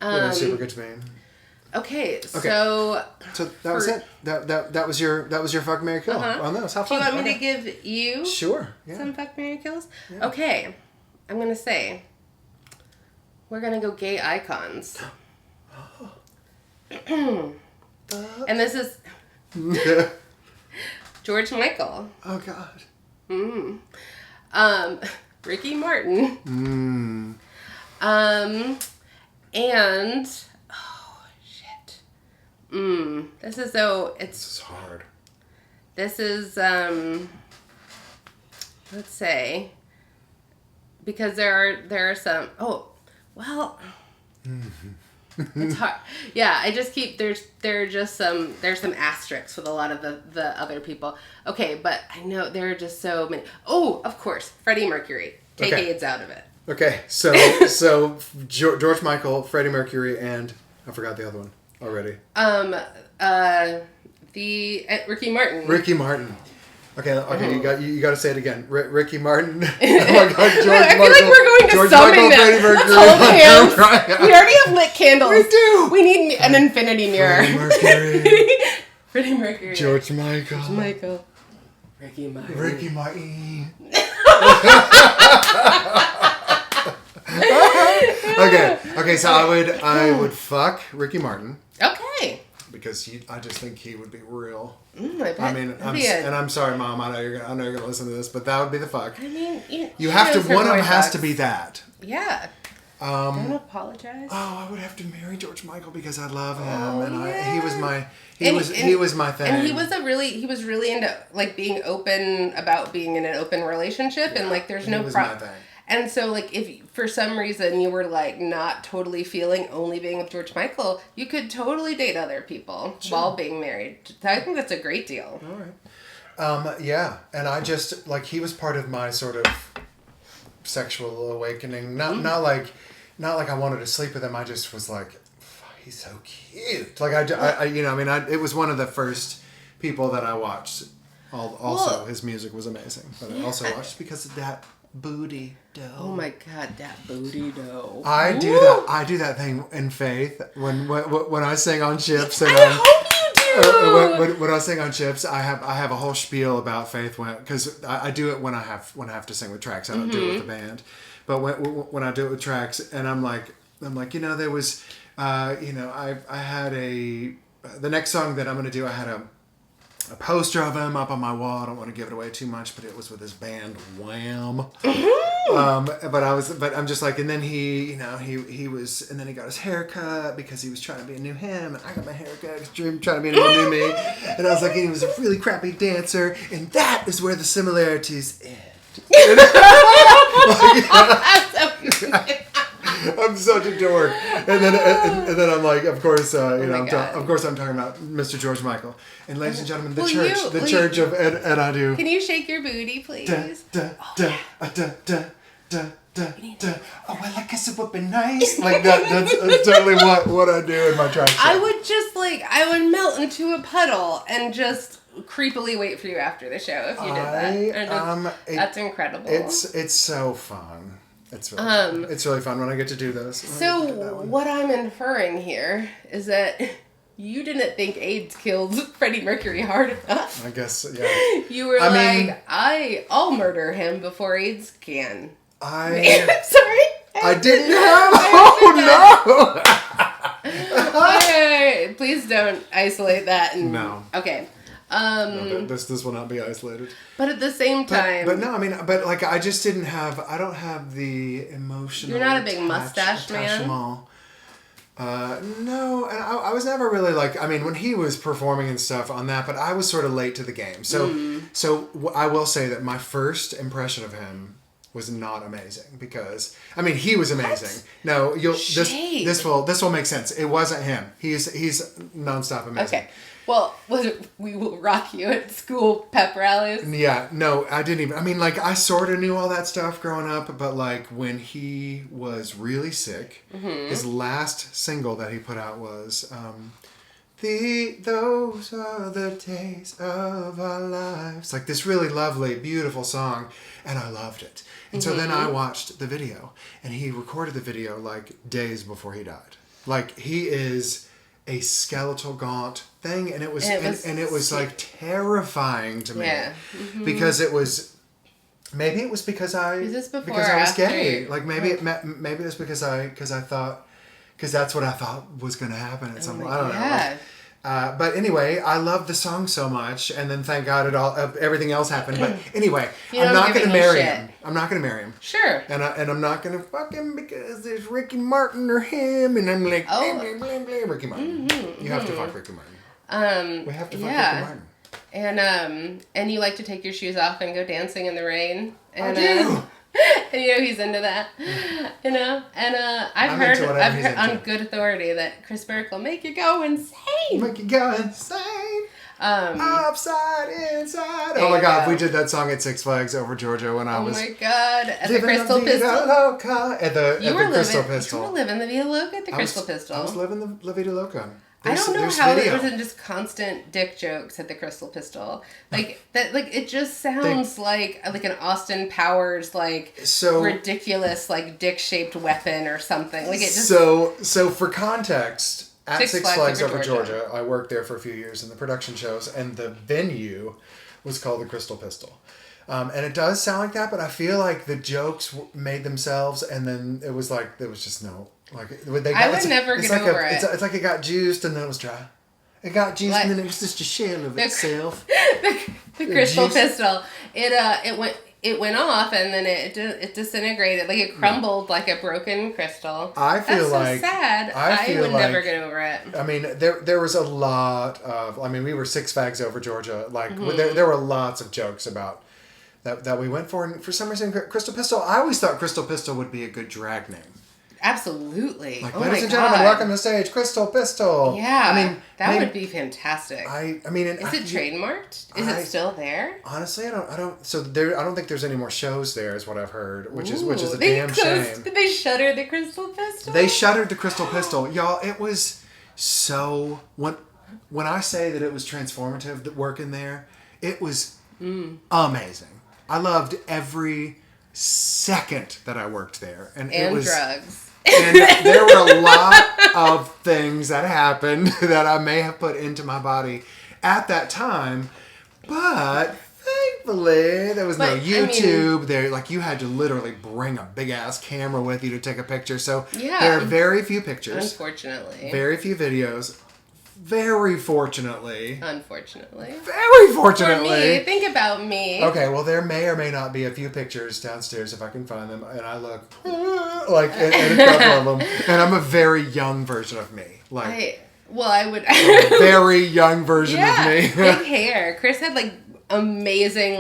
Really super good to me. Okay, so that was it. That was your fuck, marry, kill on those. How fun. Do you want me to give you some fuck, marry, kills? Yeah. Okay, I'm gonna say we're gonna go gay icons, and this is George Michael. Oh God. Ricky Martin. And this is This is hard. This is let's say, because there are some. It's hard. Yeah, I just keep there's some asterisks with a lot of the other people. Okay, but I know there are just so many. Oh, of course, Freddie Mercury. Take AIDS out of it. Okay, so George Michael, Freddie Mercury, and I forgot the other one already. Ricky Martin. Ricky Martin. Okay, you got to say it again. Ricky Martin. Oh my God, George Michael. I feel like we're going to summon them. Freddie Mercury. Let's hold hands. We already have lit candles. We do. We need an infinity mirror. Freddie Mercury. Freddie Mercury. George Michael. Ricky Martin. Ricky Martin. Okay. So I would fuck Ricky Martin. Okay. Because I just think he would be real. I mean, I'm sorry, Mom. I know you're gonna listen to this, but that would be the fuck. I mean, you have to. One of them has to be that. Yeah. Don't apologize. Oh, I would have to marry George Michael because I love him, he was my he was my thing. And he was really into like being open about being in an open relationship, and like there's no problem. And so, like, if for some reason you were, like, not totally feeling only being with George Michael, you could totally date other people while being married. I think that's a great deal. All right. Yeah. And I just, like, he was part of my sort of sexual awakening. Not like I wanted to sleep with him. I just was like, he's so cute. Like, it was one of the first people that I watched. Also, his music was amazing. But I also watched because of that booty dough. Oh my God, that booty dough. I do that thing in Faith when I sing on Chips. And I hope you do. When I sing on Chips, I have a whole spiel about Faith because I do it when I have to sing with tracks. I don't do it with the band, but when I do it with tracks, and I'm like there was I had the next song that I'm gonna do. I had a poster of him up on my wall. I don't want to give it away too much, but it was with his band Wham. But I'm just like, and then he was, and then he got his hair cut because he was trying to be a new him, and I got my hair cut because Drew trying to be a new me, and I was like, he was a really crappy dancer, and that is where the similarities end. I'm such a dork, and then I'm like, of course, I'm talking about Mr. George Michael, and ladies and gentlemen, the church of Ed I Do. Can you shake your booty, please? Oh, well, I guess it would be nice. Like that. That's totally what I do in my track show. I would melt into a puddle and just creepily wait for you after the show if you did that. That's incredible. It's so fun. It's really fun when I get to do this. So what I'm inferring here is that you didn't think AIDS killed Freddie Mercury hard enough. I guess, yeah. You were I'll murder him before AIDS can. I'm sorry. I didn't have. Oh no! Please don't isolate that. No. Okay. No, this will not be isolated. But at the same time, but no, I mean, but like I just didn't have. I don't have the emotional. You're not a big mustache man. No, and I was never really like. I mean, when he was performing and stuff on that, but I was sort of late to the game. So I will say that my first impression of him was not amazing because I mean he was amazing. What? No, this will make sense. It wasn't him. He's nonstop amazing. Okay. Well, we will rock you at school pep rallies. Yeah, no, I didn't even. I mean, like, I sort of knew all that stuff growing up, but, like, when he was really sick, his last single that he put out was, Those are the days of our lives. Like, this really lovely, beautiful song, and I loved it. And so then I watched the video, and he recorded the video, like, days before he died. Like, he is a skeletal gaunt thing, and it was like terrifying to me. Yeah. Because it was, maybe it was because I was gay. Like maybe it was because I thought, because that's what I thought was going to happen at some point. I don't know. Like, but anyway, I love the song so much, and then thank God everything else happened. But anyway, I'm not going to marry him. I'm not going to marry him. Sure. And I'm not going to fuck him because there's Ricky Martin or him, and I'm like, blah, blah, blah, blah, Ricky Martin. You have to fuck Ricky Martin. We have to fuck Ricky Martin. And you like to take your shoes off and go dancing in the rain. And, I do. And he's into that, and I've heard on good authority that Chris Burke will make you go insane. Make you go insane. Upside, inside. Oh my God, we did that song at Six Flags over Georgia when I was. Oh my God, at the Crystal Pistol. At the Crystal Pistol. You were living the Vida Loca at the Crystal Pistol. I was living the La Vida Loca. I don't know how it wasn't just constant dick jokes at the Crystal Pistol. Like that, like it just sounds like an Austin Powers ridiculous dick shaped weapon or something. Like it just. So for context, at Six Flags over Georgia, I worked there for a few years in the production shows, and the venue was called the Crystal Pistol. And it does sound like that, but I feel like the jokes made themselves, and then it was like there was just no. Like I would never get over it. It's like it got juiced and then it was dry. It got juiced and then it was just a shell of itself. The Crystal Pistol. It went off and then it disintegrated. Like it crumbled like a broken crystal. I feel That's so sad. I would never get over it. I mean, there was a lot of. I mean, we were Six Flags over Georgia. Like there were lots of jokes about that we went for, and for some reason, Crystal Pistol. I always thought Crystal Pistol would be a good drag name. Absolutely. Ladies and gentlemen, welcome to the stage, Crystal Pistol. Yeah. I mean, that would be fantastic. I mean, is it trademarked? Is it still there? Honestly, I don't. So there, I don't think there's any more shows there, is what I've heard, which is a damn shame. Did they shutter the Crystal Pistol? They shuttered the Crystal Pistol, y'all. It was so when I say that it was transformative, that working there, it was amazing. I loved every second that I worked there, and it was drugs. And there were a lot of things that happened that I may have put into my body at that time, but thankfully there was no YouTube. There, like you had to literally bring a big ass camera with you to take a picture. So there are very few pictures. Unfortunately. Very few videos. Very fortunately. Unfortunately. Very fortunately. For me, think about me. Okay, well there may or may not be a few pictures downstairs if I can find them, and I look like at a couple of them, and I'm a very young version of me. I would. A very young version of me. Big hair. Chris had amazing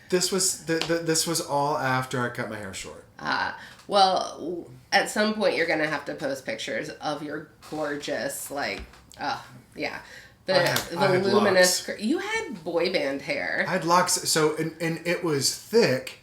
This was all after I cut my hair short. Well, at some point you're gonna have to post pictures of your gorgeous the luminous. You had boy band hair. I had locks, so and it was thick.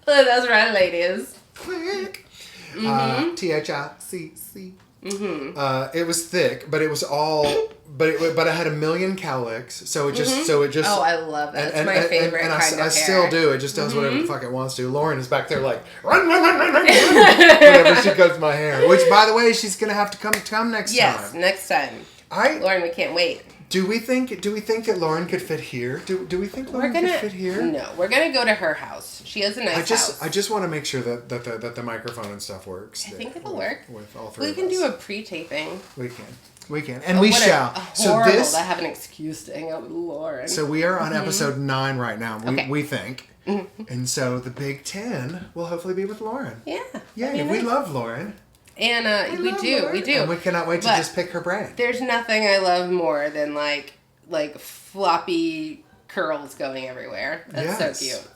That's right, ladies. Thick. THICC. It was thick, but it was all. But I had a million cowlicks, so it just. Oh, I love that. It's my favorite kind of hair. I still do. It just does whatever the fuck it wants to. Lauren is back there like run, whenever she cuts my hair. Which, by the way, she's gonna have to come next time. Yes, next time. Lauren, we can't wait. Do we think that Lauren could fit here? Do we think Lauren could fit here? No, we're gonna go to her house. She has a nice house. I just want to make sure that the microphone and stuff works. I think it'll work. With all three. We can do a pre-taping. We can, and we shall. Horrible to have an excuse to hang out with Lauren. So we are on episode 9 right now. We think, and so the Big 10 will hopefully be with Lauren. Yeah. Yeah, we love Lauren. And we do. And we cannot wait to just pick her brain. There's nothing I love more than like floppy curls going everywhere. That's so cute.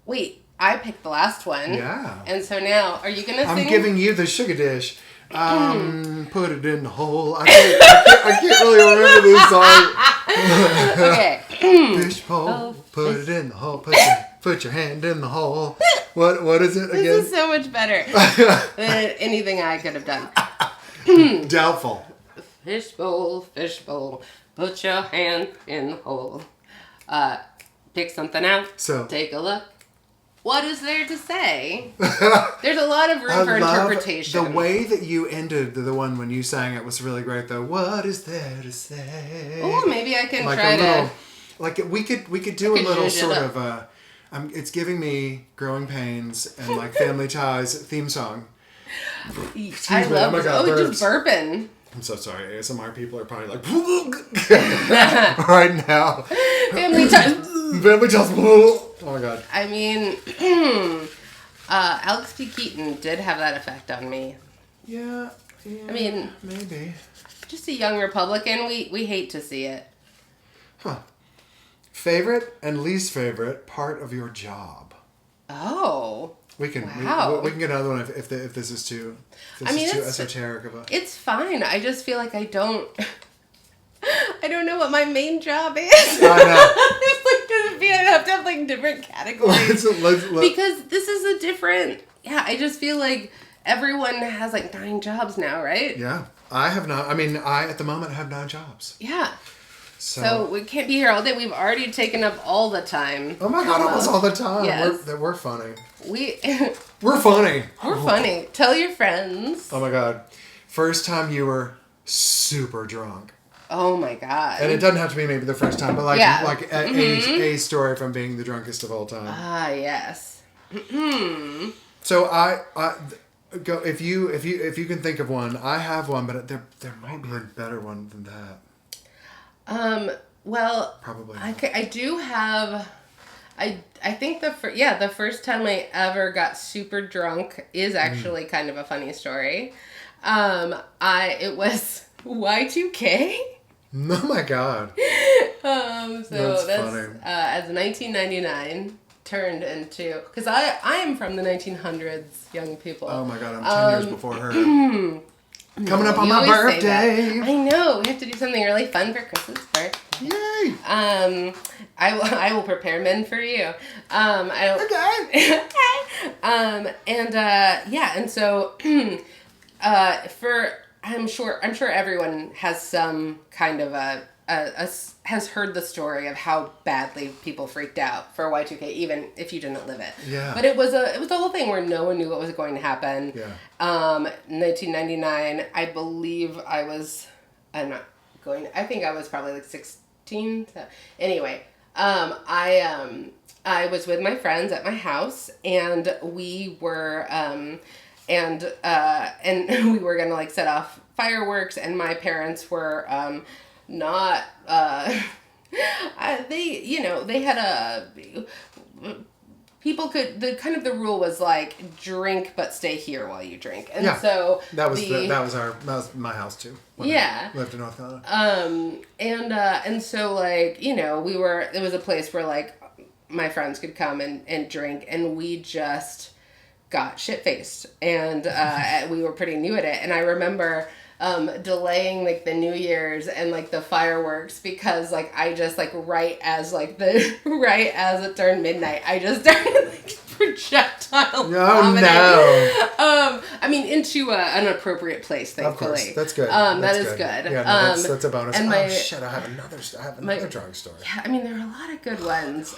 Wait, I picked the last one. Yeah. And so now, are you gonna sing? I'm giving you the sugar dish. Put it in the hole. I can't really remember this song. Okay. Fishbowl, put it in the hole. Put your hand in the hole. What is it again? This is so much better than anything I could have done. Doubtful. Fishbowl, put your hand in the hole. Pick something out. So take a look. What is there to say? There's a lot of room for interpretation. The way that you ended the one when you sang it was really great, though. What is there to say? Oh, maybe I can like try a little, to. Like we could do a little sort of a. It's giving me Growing Pains and like Family Ties theme song. I love it. Oh, just burping. I'm so sorry. ASMR people are probably like right now. Family Ties. Family Ties. Oh my god. I mean, Alex P. Keaton did have that effect on me. Yeah. I mean, maybe. Just a young Republican. We hate to see it. Huh. Favorite and least favorite part of your job? Oh. We can we can get another one if this is too esoteric of a. It's fine. I just feel like I don't know what my main job is. I know. I have to have like different categories because this is a different. Yeah, I just feel like everyone has like 9 jobs now, right? Yeah, I have not. I mean, I at the moment have 9 jobs. Yeah. So we can't be here all day. We've already taken up all the time. Oh my god, almost all the time. Yes. We're funny. We're funny. We're funny. Tell your friends. Oh my god. First time you were super drunk. Oh my god. And it doesn't have to be maybe the first time, but a story from being the drunkest of all time. Ah, yes. So I go if you can think of one. I have one, but there might be a better one than that. Well, probably. I do have. I think the first time I ever got super drunk is actually kind of a funny story. It was Y2K. Oh my god. That's funny. As 1999 turned into, because I am from the 1900s, young people. Oh my god, I'm 10 years before her. Coming up on my birthday. I know. We have to do something really fun for Chris's birthday. Yay! I will prepare men for you. Okay. And so I'm sure everyone has some kind of has heard the story of how badly people freaked out for Y2K, even if you didn't live it. Yeah. But it was a whole thing where no one knew what was going to happen. Yeah. 1999, I believe I think I was probably like 16. So, anyway, I was with my friends at my house, and we were and we were gonna like set off fireworks, and my parents were not they had a people could the rule was like drink but stay here while you drink, and so that was my house too when I lived in North Carolina. And so like it was a place where like my friends could come and drink, and we just got shit-faced, and we were pretty new at it, and I remember delaying like the New Year's and like the fireworks because like I just like right as it turned midnight, I just started like projectile vomiting. No. I mean into an appropriate place, thankfully. Of course, that's good. That is good. Yeah, no, that's a bonus. And I have another drunk story. Yeah, I mean there are a lot of good ones.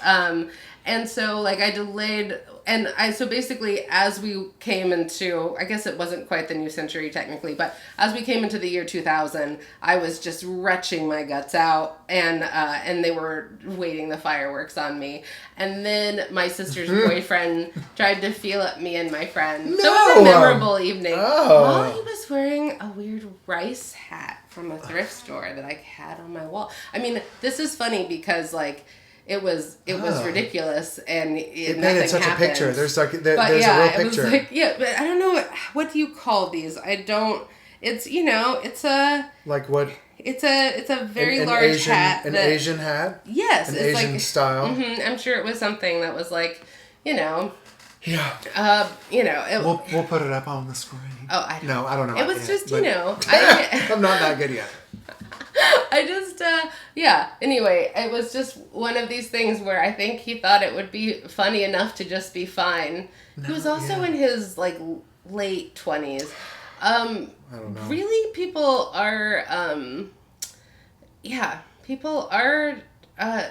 And so like I delayed, and so basically as we came into, I guess it wasn't quite the new century technically, but as we came into the year 2000, I was just retching my guts out, and they were waiting the fireworks on me. And then my sister's boyfriend tried to feel at me and my friend. No! So it was a memorable evening. Oh. While he was wearing a weird rice hat from a thrift store that I had on my wall. I mean, this is funny because like it was ridiculous, and it painted such happened. A picture. There's a real picture. It was like, but I don't know what do you call these? I don't. It's it's a like what? It's a very large Asian, hat. An Asian hat. Yes, it's Asian like, style. Mm-hmm, I'm sure it was something that was like, Yeah. We'll put it up on the screen. Oh, I don't know. It was just I'm not that good yet. I just, anyway, it was just one of these things where I think he thought it would be funny enough to just be fine. He was also in his, like, late 20s. I don't know. Really, people are, I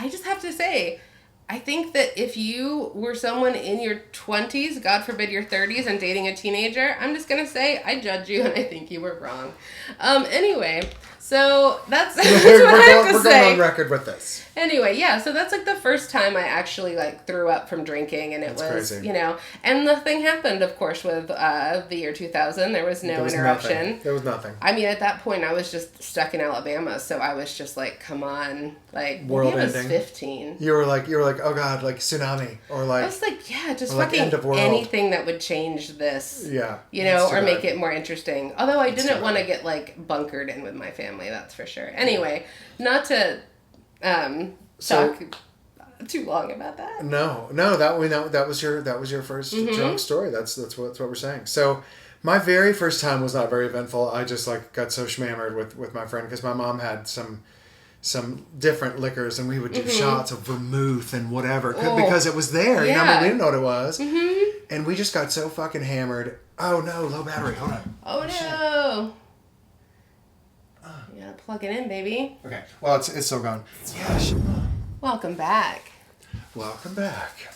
just have to say, I think that if you were someone in your 20s, God forbid your 30s, and dating a teenager, I'm just going to say I judge you and I think you were wrong. Anyway, so that's, that's what I have to say. We're going on record with this. Anyway, yeah, so that's like the first time I actually like threw up from drinking, and it was, crazy. you know, and the thing happened, of course, with the year 2000. There was no interruption. Nothing. There was nothing. I mean, at that point, I was just stuck in Alabama, so I was just like, come on, like, world maybe I was ending. 15. You were like, oh God, like tsunami, or like. I was like, yeah, just like fucking end of world. anything that would change this. Yeah. You know, or bad. make it more interesting. Although I didn't want to bad. get like bunkered in with my family, that's for sure. Anyway, not to talk too long about that. No, that was your first drunk story. That's what we're saying. So, my very first time was not very eventful. I just like got so schmammered with my friend because my mom had some different liquors, and we would do shots of vermouth and whatever because it was there. Yeah. You know, we didn't know what it was, and we just got so fucking hammered. Oh no, low battery. Hold on. Oh no. You gotta plug it in, baby. Okay. Well, it's still going. Yeah. Welcome back. Welcome back.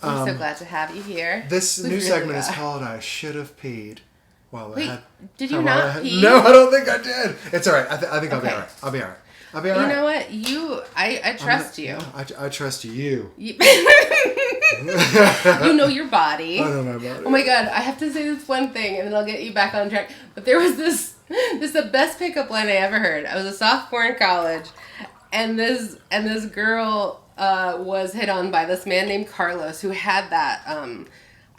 I'm so glad to have you here. This new segment is called "I Should Have Peed." Well, wait, did you not pee? No, I don't think I did. It's all right. I think I'll be all right. I'll be all right. You know what? I trust you. I trust you. You know your body. I know my body. Oh my God, I have to say this one thing and then I'll get you back on track. But there was this is the best pickup line I ever heard. I was a sophomore in college, and this girl was hit on by this man named Carlos who had that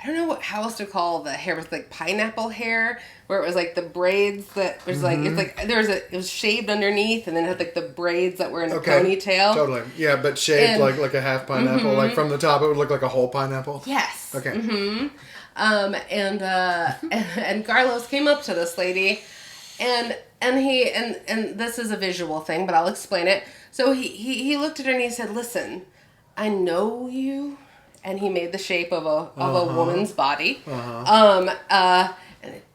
I don't know how else to call the hair, with like pineapple hair, where it was like the braids that was like, it's like it was shaved underneath, and then it had like the braids that were in a ponytail. Totally. Yeah, but shaved like a half pineapple, like from the top it would look like a whole pineapple. Yes. Okay. And Carlos came up to this lady, and this is a visual thing, but I'll explain it. So he looked at her and he said, "Listen, I know you." And he made the shape of a woman's body. But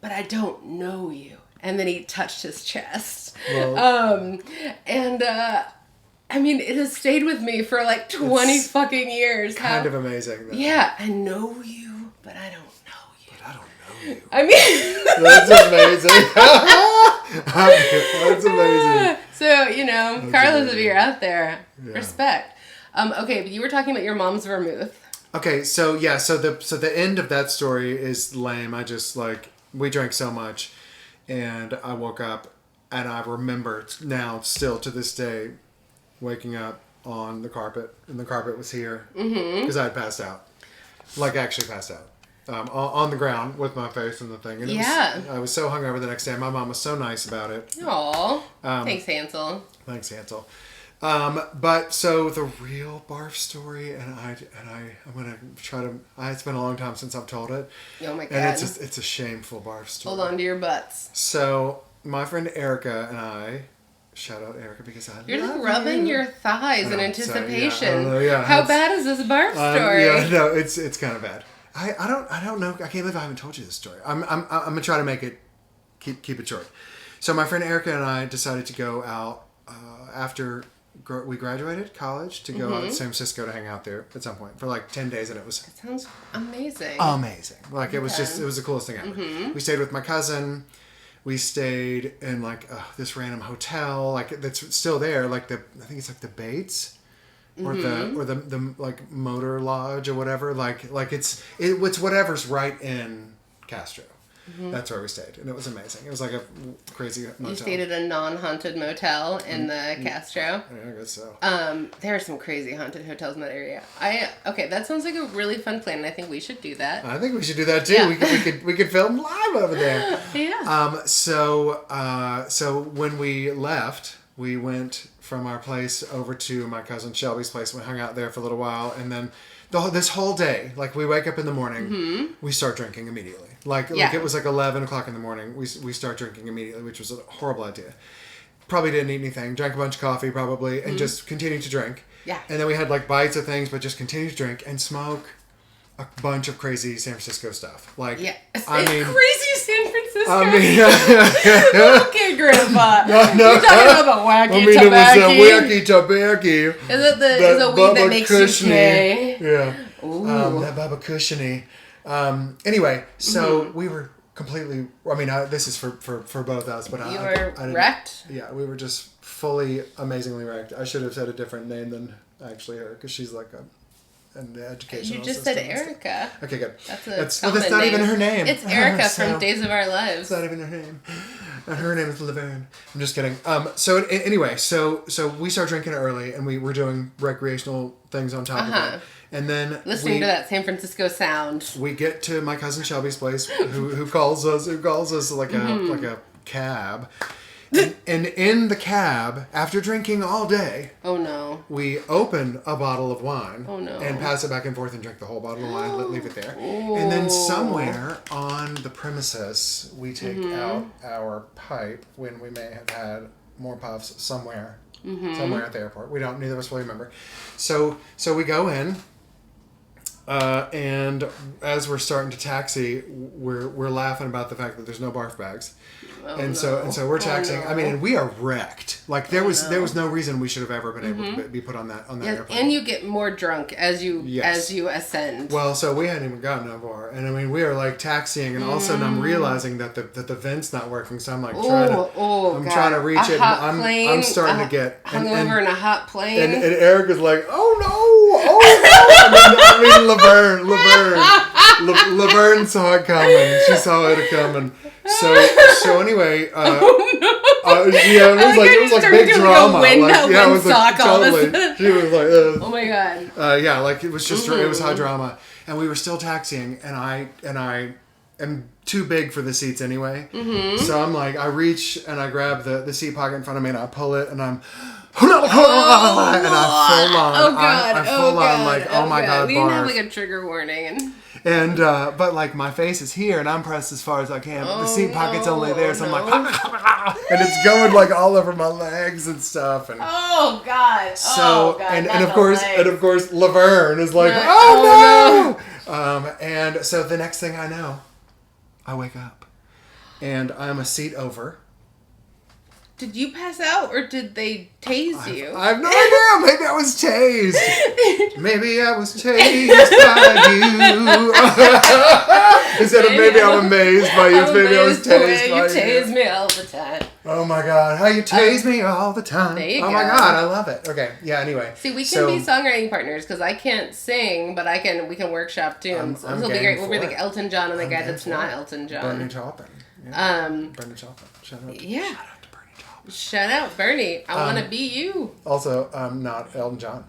I don't know you. And then he touched his chest. Well, I mean, it has stayed with me for like 20 fucking years. Kind of amazing. Though. Yeah, I know you, but I don't know you. But I don't know you. I mean... That's amazing. That's amazing. So, you know, that's Carlos, amazing. If you're out there, respect. Okay, but you were talking about your mom's vermouth. Okay, so yeah, so the end of that story is lame. I just we drank so much, and I woke up, and I remember now still to this day, waking up on the carpet, and the carpet was here because I had passed out, actually passed out, on the ground with my face in the thing. And I was so hungover the next day. My mom was so nice about it. Aw, thanks, Hansel. Thanks, Hansel. But so the real barf story, and I'm gonna try to. It's been a long time since I've told it. Oh my God! And it's a shameful barf story. Hold on to your butts. So my friend Erica and I, shout out Erica because you're just rubbing your thighs in anticipation. So, yeah, how bad is this barf story? Yeah, no, it's kind of bad. I don't know. I can't believe I haven't told you this story. I'm gonna try to make it keep it short. So my friend Erica and I decided to go out after. We graduated college to go out to San Francisco to hang out there at some point for 10 days, and it was... That sounds amazing. Amazing. It was the coolest thing ever. We stayed with my cousin. We stayed in this random hotel, that's still there, I think it's the Bates or the Motor Lodge or whatever. It's whatever's right in Castro. That's where we stayed, and it was amazing. It was like a crazy motel. You stayed at a non-haunted motel in the Castro? Yeah, I guess so. There are some crazy haunted hotels in that area. Okay, that sounds like a really fun plan, and I think we should do that. I think we should do that too. Yeah. We could film live over there. Yeah. So when we left, we went from our place over to my cousin Shelby's place. We hung out there for a little while, and then this whole day, we wake up in the morning, we start drinking immediately. It was 11 o'clock in the morning. We start drinking immediately, which was a horrible idea. Probably didn't eat anything. Drank a bunch of coffee probably, and just continued to drink. Yeah. And then we had bites of things, but just continued to drink and smoke a bunch of crazy San Francisco stuff. Like, yeah, crazy San Francisco. Okay, Grandpa. No. You're talking about wacky tobacco. It was a wacky tobacco. Is it the weed that makes you gay? Yeah. Ooh. That Baba Cushiony. Anyway, so we were completely. I mean, this is for both us, but you were wrecked. Yeah, we were just fully amazingly wrecked. I should have said a different name than actually her, because she's like an educational. You just said Erica. Okay, good. That's not name. even her name. It's Erica from Days of Our Lives. It's not even her name. And her name is Laverne. I'm just kidding. So anyway, so we start drinking early, and we were doing recreational things on top of it. And then listening to that San Francisco sound. We get to my cousin Shelby's place, who calls us like a cab. And in the cab, after drinking all day, oh no, we open a bottle of wine, oh no, and pass it back and forth and drink the whole bottle of wine, leave it there. Ooh. And then somewhere on the premises, we take out our pipe when we may have had more puffs somewhere at the airport. Neither of us really remember. So we go in. And as we're starting to taxi, we're laughing about the fact that there's no barf bags, so we're taxiing. I mean, and we are wrecked. Like there was no reason we should have ever been able to be put on that airplane. And you get more drunk as you ascend. Well, so we hadn't even gotten that far, and I mean we are like taxiing, and all of a sudden I'm realizing that the vent's not working, so I'm like trying to reach it. And I'm starting to get hungover in a hot plane. And Eric is like, oh no. I mean Laverne saw it coming. She saw it coming. So anyway, it was like big drama. It was like totally. She was like, oh my god. It was just it was high drama, and we were still taxiing, and I am too big for the seats anyway. So I'm like, I reach and I grab the seat pocket in front of me, and I pull it, and I'm. And I full on. I full on like, oh my god, we didn't have like a trigger warning. And but like my face is here, and I'm pressed as far as I can. But the seat pocket's only there, so I'm like, and it's going like all over my legs and stuff. And oh god. And of course, Laverne is like, oh no. And so the next thing I know, I wake up, and I'm a seat over. Did you pass out, or did they tase you? I have no idea. Maybe I was tased. Maybe I was tased by you. Instead of maybe I'm amazed by you, maybe I was tased by you. You tase me all the time. Oh my god, how you tase me all the time. There you go. Oh my god, I love it. Okay, yeah, anyway. See, we can be songwriting partners, because I can't sing, but we can workshop tunes. This will be great. We'll be like Elton John and the guy that's not Elton John. Bernie Taupin. Yeah. Bernie Taupin. Shout out. Yeah. Shout out, Bernie. I want to be you. Also, not Elton John.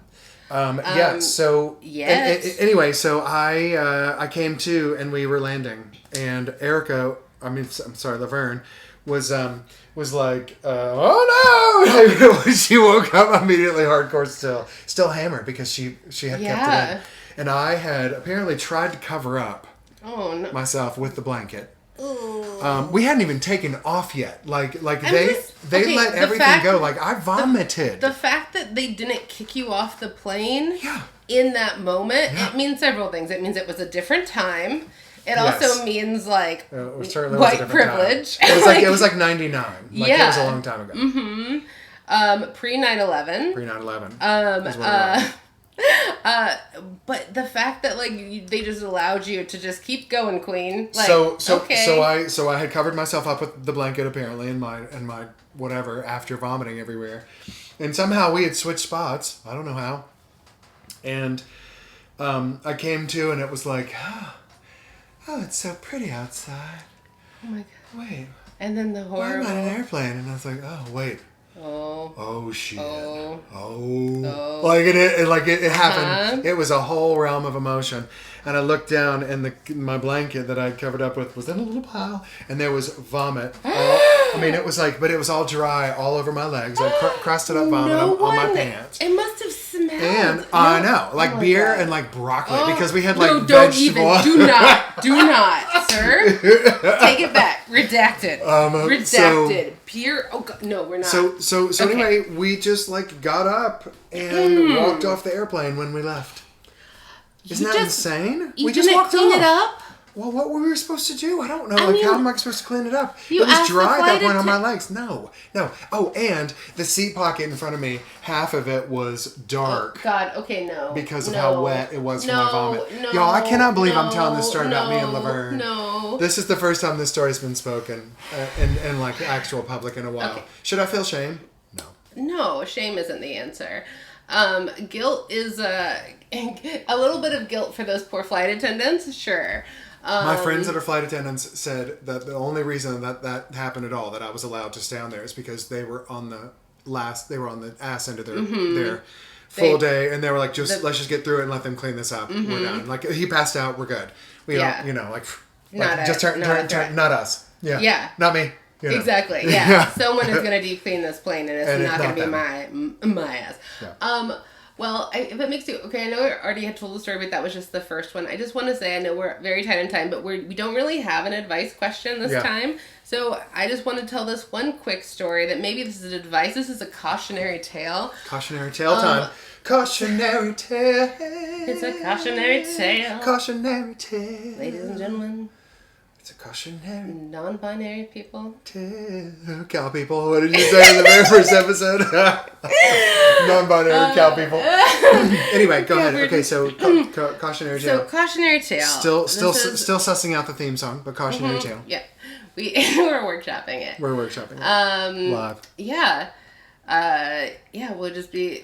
So... Yes. Anyway, so I came to, and we were landing. And Erica, Laverne, was like, oh no! She woke up immediately hardcore still hammered, because she had kept it in. And I had apparently tried to cover up myself with the blanket. We hadn't even taken off yet. Like they let everything go. Like I vomited. The fact that they didn't kick you off the plane in that moment, it means several things. It means it was a different time. It also means like white privilege. It was like 99. Like it was a long time ago. Pre 9/11. Pre 9/11. But the fact that they just allowed you to just keep going, Queen. So I had covered myself up with the blanket apparently and my whatever after vomiting everywhere, and somehow we had switched spots. I don't know how. And I came to, and it was like, oh, it's so pretty outside. Oh my god! Wait. And then the horror. Why am I in an airplane? And I was like, oh wait. Oh shit! Like it happened. It was a whole realm of emotion, and I looked down, and my blanket that I covered up with was in a little pile, and there was vomit. It was but it was all dry all over my legs, like crusted up vomit on my pants. It must have smelled. And I know, beer and broccoli, because we had don't vegetable. Do not, sir. Take it back. Redacted. Redacted. Pure. Oh god, no, we're not. So anyway, we just got up and walked off the airplane when we left. Isn't that insane? We just walked clean it up. Well, what were we supposed to do? I don't know. How am I supposed to clean it up? You it was dry at that point on to... my legs. No. Oh, and the seat pocket in front of me, half of it was dark. Oh, God, okay, no. Because of how wet it was from my vomit. Y'all, I cannot believe I'm telling this story about me and Laverne. No. This is the first time this story's been spoken in like actual public in a while. Okay. Should I feel shame? No. No, shame isn't the answer. Guilt is a little bit of guilt for those poor flight attendants, sure. My friends that are flight attendants said that the only reason that happened at all, that I was allowed to stay on there, is because they were on the ass end of their full day, and they were like, let's just get through it and let them clean this up. We're done. Like, he passed out, we're good. We don't, not us. Yeah. Not me. You know. Exactly. Yeah. Someone is going to deep clean this plane, and it's not going to be my ass. Yeah. Well, if it makes you... Okay, I know I already had told the story, but that was just the first one. I just want to say, I know we're very tight on time, but we don't really have an advice question this time. So I just want to tell this one quick story that maybe this is advice. This is a cautionary tale. Cautionary tale time. Cautionary tale. It's a cautionary tale. Cautionary tale. Ladies and gentlemen. It's a cautionary. Non-binary people. Cow people. What did you say in the very first episode? Non-binary cow people. Anyway, go ahead. Okay, so cautionary tale. So cautionary tale. Still sussing out the theme song, but cautionary tale. Yeah, we're workshopping it. Live. Yeah.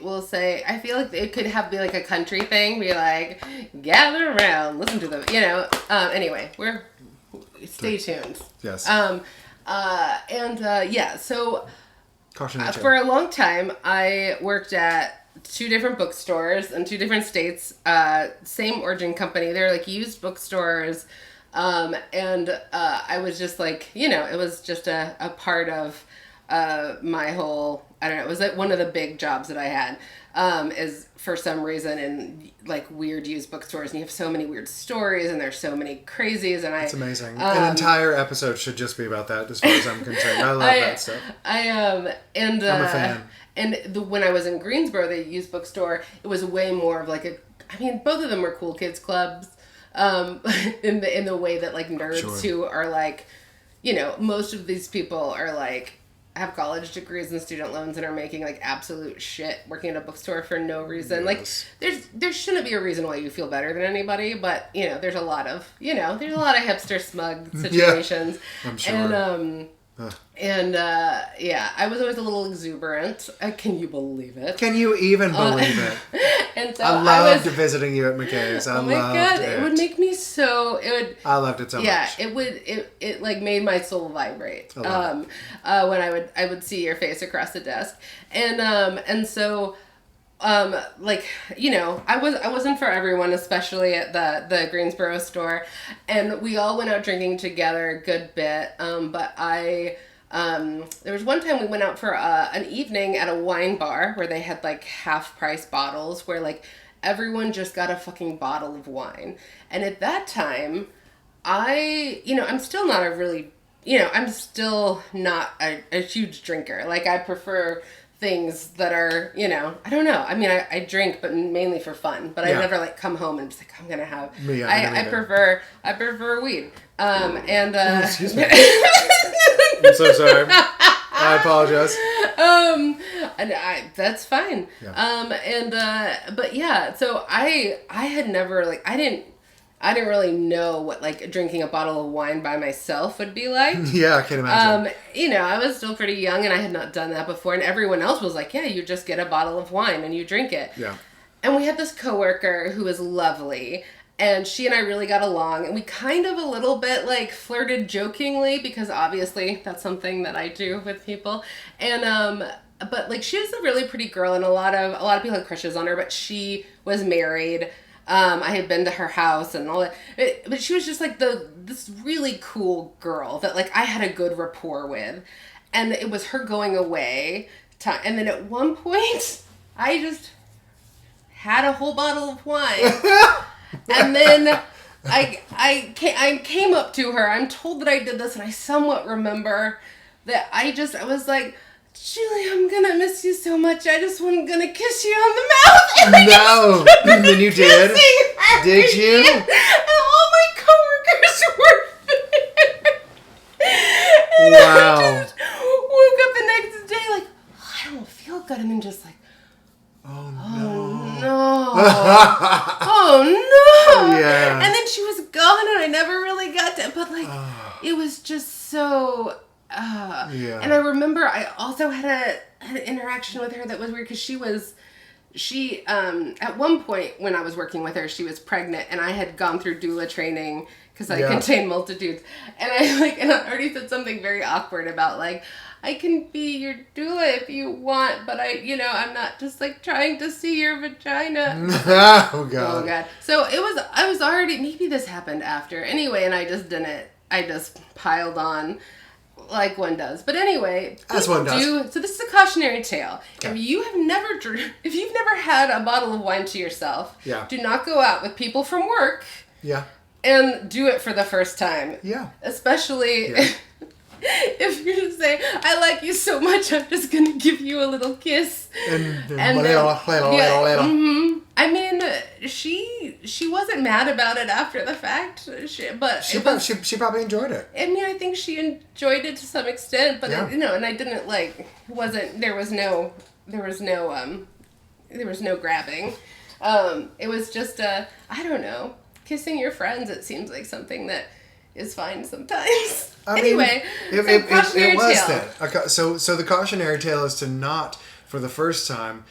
We'll say, I feel like it could be like a country thing. Be like, gather around, listen to them. Anyway, stay tuned. Yes. So cautionary tale. For a long time, I worked at 2 different bookstores in 2 different states. Same origin company. They're like used bookstores. I was just like, it was just a part of my whole, I don't know, it was like one of the big jobs that I had, is for some reason in like weird used bookstores, and you have so many weird stories, and there's so many crazies, and it's amazing. An entire episode should just be about that, as far as I'm concerned. I love that stuff. I'm a fan. And when I was in Greensboro, the used bookstore, it was way more of like both of them were cool kids clubs, in the way that like nerds who are like, most of these people are like, have college degrees and student loans and are making like absolute shit working at a bookstore for no reason. Yes. Like there shouldn't be a reason why you feel better than anybody, but there's a lot of hipster smug situations. Yeah, I'm sure. I was always a little exuberant. Can you believe it? Can you even believe it? And so I loved visiting you at McKay's. Oh my God, it would make me so. I loved it so much. Yeah, it would. It like made my soul vibrate. When I would see your face across the desk, I wasn't for everyone, especially at the Greensboro store, and we all went out drinking together a good bit. But there was one time we went out for an evening at a wine bar where they had like half price bottles where like everyone just got a fucking bottle of wine. And at that time, I'm still not a huge drinker. Like I prefer things that are, I don't know. I mean, I drink, but mainly for fun. But I never like come home and just like I'm gonna have. I prefer weed. Excuse me. I'm so sorry. I apologize. That's fine. Yeah. But yeah. So I had never like I didn't really know what like drinking a bottle of wine by myself would be like. Yeah, I can imagine. I was still pretty young and I had not done that before, and everyone else was like, yeah, you just get a bottle of wine and you drink it. Yeah. And we had this coworker who was lovely, and she and I really got along, and we kind of a little bit like flirted jokingly, because obviously that's something that I do with people. And but like she was a really pretty girl, and a lot of people had crushes on her, but she was married. I had been to her house and all that, but she was just like this really cool girl that like I had a good rapport with, and it was her going away time. And then at one point, I just had a whole bottle of wine, and then I came up to her. I'm told that I did this, and I somewhat remember that I was like, Julie, I'm gonna miss you so much. I just wasn't gonna kiss you on the mouth. And No. And then you did. Did you? And all my coworkers were there. And Wow. I just woke up the next day like, oh, I don't feel good. And then just like, Oh no. Oh no. Yeah. And then she was gone and I never really got to, but like, it was just so, Yeah. And I remember I also had an interaction with her that was weird because she at one point when I was working with her, she was pregnant and I had gone through doula training because I contain multitudes. And I already said something very awkward about like, I can be your doula if you want, but I'm not just like trying to see your vagina. Oh God. Oh God. So I was already, maybe this happened after. Anyway, and I just didn't. I just piled on like one does. But anyway. As one does. So this is a cautionary tale. Okay. If you've never had a bottle of wine to yourself, do not go out with people from work. Yeah. And do it for the first time. Yeah. Especially if you're just saying, I like you so much, I'm just going to give you a little kiss. I mean, she wasn't mad about it after the fact, but she probably enjoyed it. I mean, I think she enjoyed it to some extent, but and I didn't there was no grabbing. It was just I don't know, kissing your friends. It seems like something that is fine sometimes. Anyway, it was tale. then. So the cautionary tale is to not, for the first time,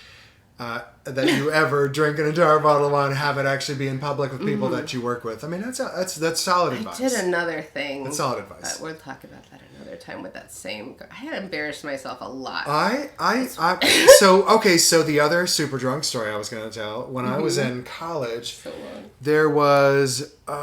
that you ever drink an entire bottle of wine and have it actually be in public with people that you work with. I mean, that's solid advice. I did another thing. That's solid advice. We'll talk about that another time with that same girl. I had embarrassed myself a lot. So the other super drunk story I was going to tell, when I was in college, there was, I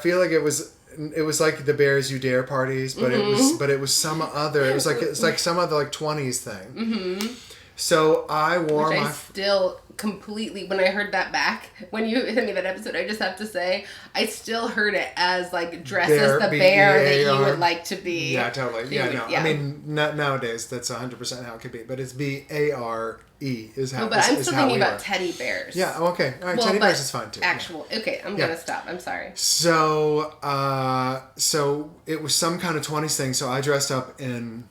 feel like it was like the Bears You Dare parties, but it was some other. It's like some other like 20s thing. Mm-hmm. So I wore I still completely, when I heard that back, when you sent me that episode, I just have to say, I still heard it as like dress as the bear that you would like to be. Yeah, totally. Yeah. I mean, nowadays that's 100% how it could be, but it's BARE is how. No, but I'm still thinking about teddy bears. Yeah. Okay. All right. Teddy bears is fine too. Okay. I'm gonna stop. I'm sorry. So it was some kind of 20s thing. So I dressed up in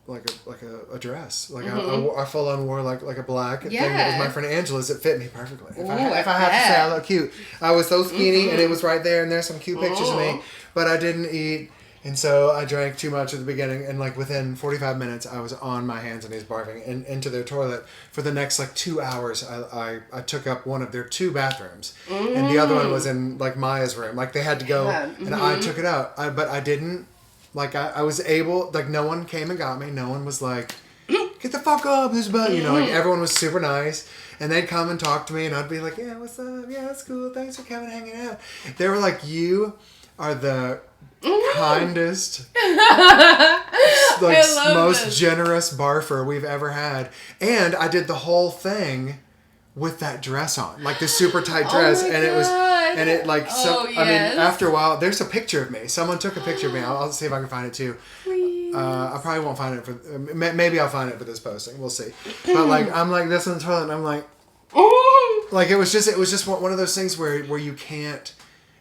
like a dress. Like I full on wore like a black thing that was my friend Angela's. It fit me perfectly. If I have to say I look cute. I was so skinny and it was right there, and there's some cute pictures of me, but I didn't eat. And so I drank too much at the beginning, and like within 45 minutes, I was on my hands and knees barfing into their toilet. For the next like 2 hours, I took up one of their 2 bathrooms, and the other one was in like Maya's room. Like they had to go, and I took it out. But I didn't. Like I was able. Like no one came and got me. No one was like, "Get the fuck up!" Like everyone was super nice, and they'd come and talk to me, and I'd be like, "Yeah, what's up? Yeah, that's cool. Thanks for coming, hanging out." They were like, "You are the kindest, most generous barfer we've ever had." And I did the whole thing with that dress on, like this super tight dress, and it was, and it like so. I mean, after a while, there's a picture of me. Someone took a picture of me. I'll see if I can find it too. Please. I probably won't find it for. Maybe I'll find it for this posting. We'll see. But like, I'm like this in the toilet, and I'm like, like it was just one of those things where you can't.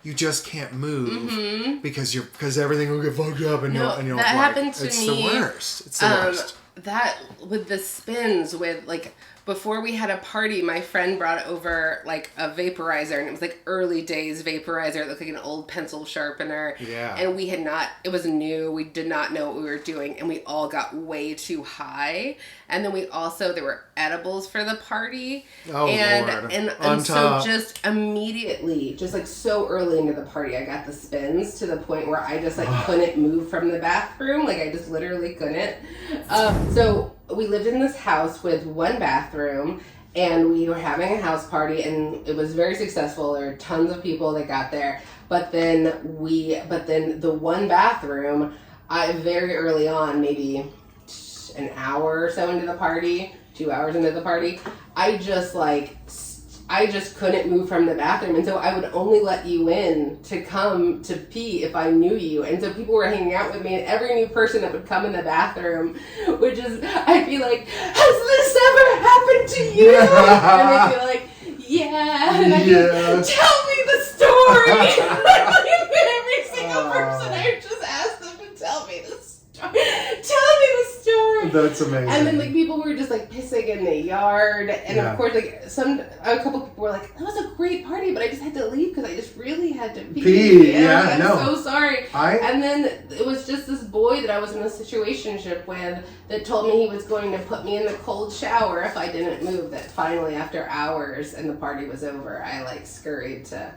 You just can't move because everything will get fucked up and you'll that happened to it's me. The worst. It's the worst. That with the spins with like before we had a party, my friend brought over like a vaporizer, and it was like early days vaporizer. It looked like an old pencil sharpener. Yeah. And we had not. It was new. We did not know what we were doing, and we all got way too high. And then there were edibles for the party. Oh, Lord. And so just immediately, just like so early into the party, I got the spins to the point where I just like couldn't move from the bathroom. Like I just literally couldn't. So we lived in this house with one bathroom, and we were having a house party, and it was very successful. There were tons of people that got there. But then the one bathroom, very early on, maybe an hour or so into the party, 2 hours into the party, I just like I just couldn't move from the bathroom. And so I would only let you in to come to pee if I knew you. And so people were hanging out with me, and every new person that would come in the bathroom would just, I'd be like, has this ever happened to you? And they'd be like, yeah. And I'd be like, tell me the story. Every single person, I just asked them to tell me the story. Tell me the story. That's amazing. And then like people were just like pissing in the yard, and of course like a couple people were like, "That was a great party, but I just had to leave because I just really had to pee." And I'm so sorry. And then it was just this boy that I was in a situationship with that told me he was going to put me in the cold shower if I didn't move. That finally, after hours and the party was over, I like scurried to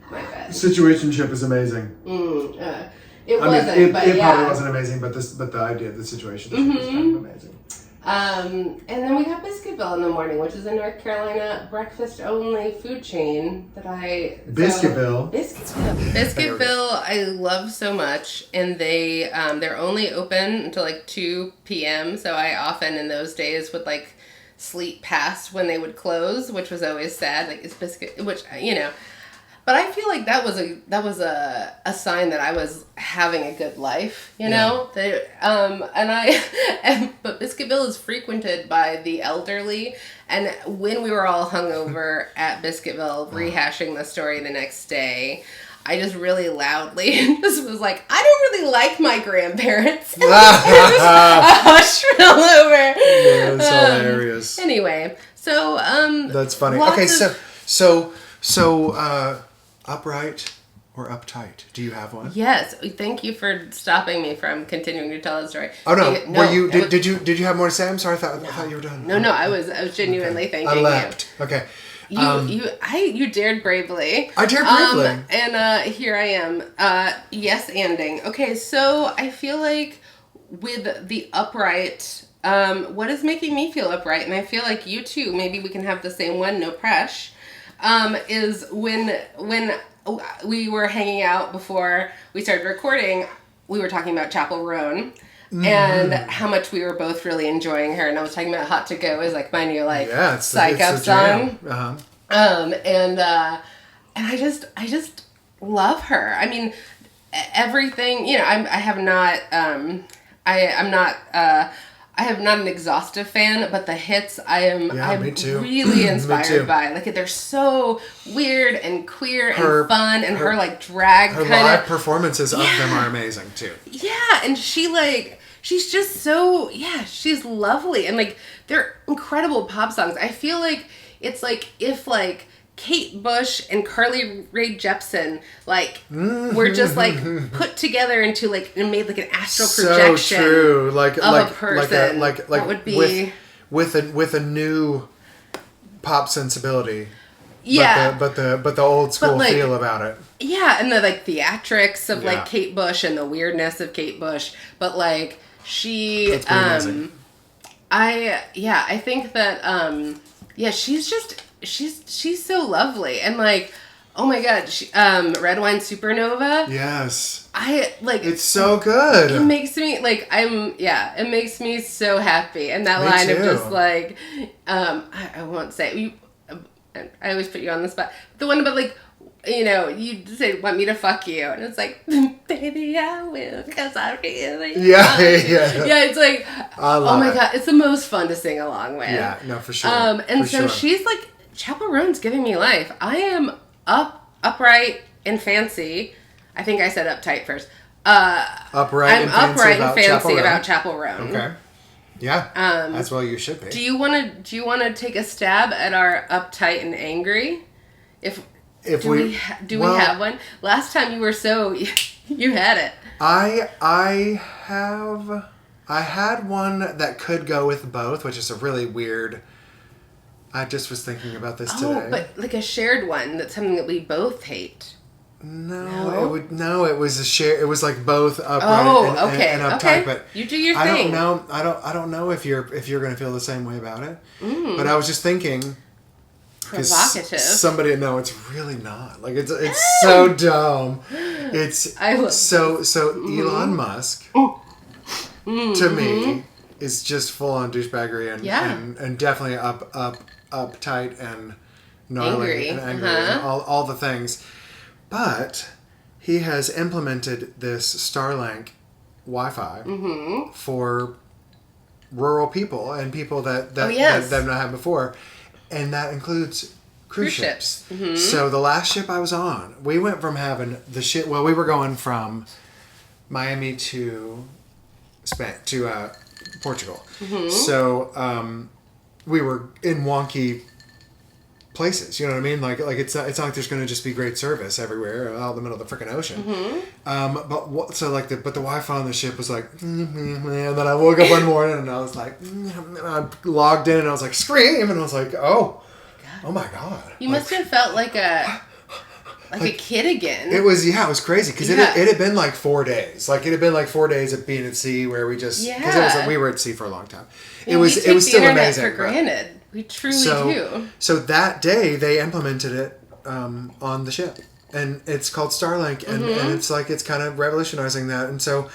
my bed. Situationship is amazing. It wasn't, but it probably wasn't amazing, but the idea of the situation is kind of amazing. And then we have Biscuitville in the morning, which is a North Carolina breakfast-only food chain that Biscuitville, I love so much, and they're only open until like 2 p.m. So I often in those days would like sleep past when they would close, which was always sad. Like it's biscuit, which But I feel like that was a sign that I was having a good life, you know. But Biscuitville is frequented by the elderly, and when we were all hungover at Biscuitville, rehashing the story the next day, I just really loudly just was like, I don't really like my grandparents. And just hushed all over. Yeah, it's hilarious. Anyway, so that's funny. Okay, so upright or uptight? Do you have one? Yes. Thank you for stopping me from continuing to tell the story. Oh no! Did you have more to say? I'm sorry. I thought you were done. No. I was genuinely thanking you. I leapt. Okay. You dared bravely. I dared bravely. And here I am. Yes-anding. Okay, so I feel like with the upright, what is making me feel upright, and I feel like you too, maybe we can have the same one, no pressure, is when we were hanging out before we started recording, we were talking about Chapel Roan. And how much we were both really enjoying her, and I was talking about "Hot to Go" is like my new psych up song. And I just love her. I mean, everything. You know, I have not an exhaustive fan, but the hits I'm really inspired by. Like they're so weird and queer and fun, and her like drag her kind live performances of them are amazing too. Yeah, and she's just so she's lovely, and like they're incredible pop songs. I feel like it's like if like Kate Bush and Carly Rae Jepsen were just like put together into like and made like an astral projection. So true, of a person. Like that would be with a new pop sensibility. Yeah, but the old school feel about it. Yeah, and the like theatrics of like Kate Bush and the weirdness of Kate Bush, but like she I think that she's so lovely, and like, oh my god, Red Wine Supernova. Yes. It's so good. It makes me like it makes me so happy, and that line of just like I won't say I always put you on the spot. The one about like, you know, you say want me to fuck you, and it's like, baby, I will, because I really yeah. It's like, oh my god, it's the most fun to sing along with. Yeah, no, for sure. And so she's like, Chapel Roan's giving me life. I am upright and fancy. I think I said uptight first. Upright and fancy about Chapel Roan. Okay. Yeah. That's what you should be. Do you want to take a stab at our uptight and angry? Do we have one? Last time you were so you had it. I had one that could go with both, which is a really weird. I just was thinking about this today. Oh, but like a shared one, that's something that we both hate. No, it was a share. It was like both upright and uptight. Okay. But you do your thing. I don't know if you're gonna feel the same way about it. But I was just thinking. Provocative. It's really not. Like it's so dumb. It's Elon Musk to me is just full on douchebaggery and definitely uptight gnarly and angry and all the things. But he has implemented this Starlink Wi-Fi for rural people and people that they've not had before. And that includes cruise ships. Mm-hmm. So the last ship I was on, we went from having the ship, well, we were going from Miami to Spain, to Portugal. Mm-hmm. So we were in wonky places, you know what I mean? Like it's not like there's going to just be great service everywhere out in the middle of the freaking ocean. Mm-hmm. But the Wi-Fi on the ship was like, and then I woke up one morning and I was like, and I logged in and I was like, scream, and I was like, oh my god! You must have felt like a kid again. It was crazy because it had been like 4 days. Like it had been like 4 days of being at sea where we just because we were at sea for a long time. It was still amazing. For granted. We truly do. So that day they implemented it on the ship, and it's called Starlink, and it's kind of revolutionizing that. And so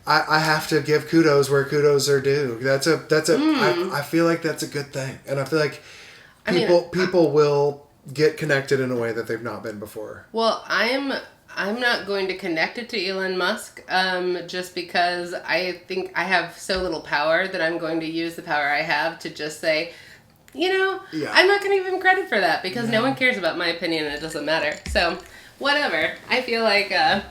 I have to give kudos where kudos are due. I feel like that's a good thing, and I feel like people will get connected in a way that they've not been before. Well, I'm not going to connect it to Elon Musk just because I think I have so little power that I'm going to use the power I have to just say, I'm not going to give him credit for that because no one cares about my opinion and it doesn't matter. So, whatever. I feel like that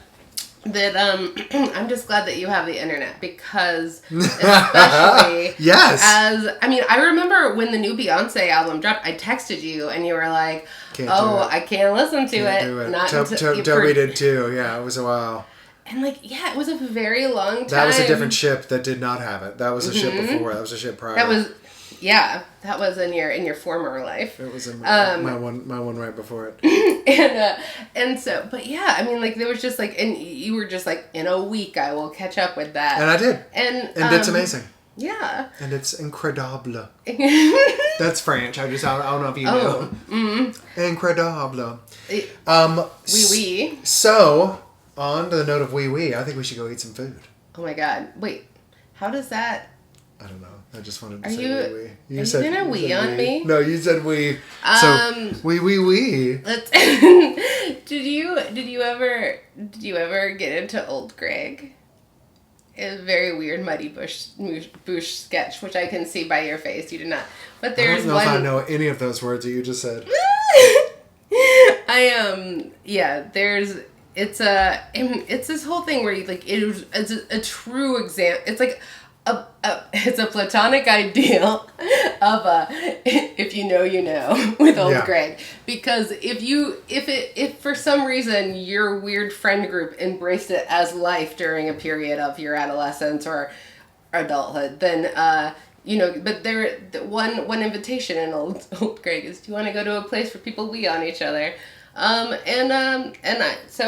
I'm just glad that you have the internet because especially I remember when the new Beyonce album dropped, I texted you and you were like, I can't listen to it. Not Toby did too. Yeah, it was a while. And it was a very long time. That was a different ship that did not have it. That was a ship before. That was a ship prior. That was in your former life. It was in my one right before it. and so, but there was just and you were just in a week I will catch up with that. And I did. And it's amazing. Yeah. And it's incredible. That's French. I don't know if you know. Incredible. Oui. So, on to the note of oui, I think we should go eat some food. Oh my god. Wait. How does that... I don't know. I just wanted to say oui. You said gonna wee on me? No, you said oui. So oui. Let's. Did you ever get into Old Greg? It's a very weird Muddy Bush sketch, which I can see by your face. You did not. But there's I don't know if I know any of those words that you just said. It's this whole thing where it's a true example. It's like it's a platonic ideal of if you know with Old Greg, because if for some reason your weird friend group embraced it as life during a period of your adolescence or adulthood, then but one invitation in Old Greg is, do you want to go to a place where people wee on each other? So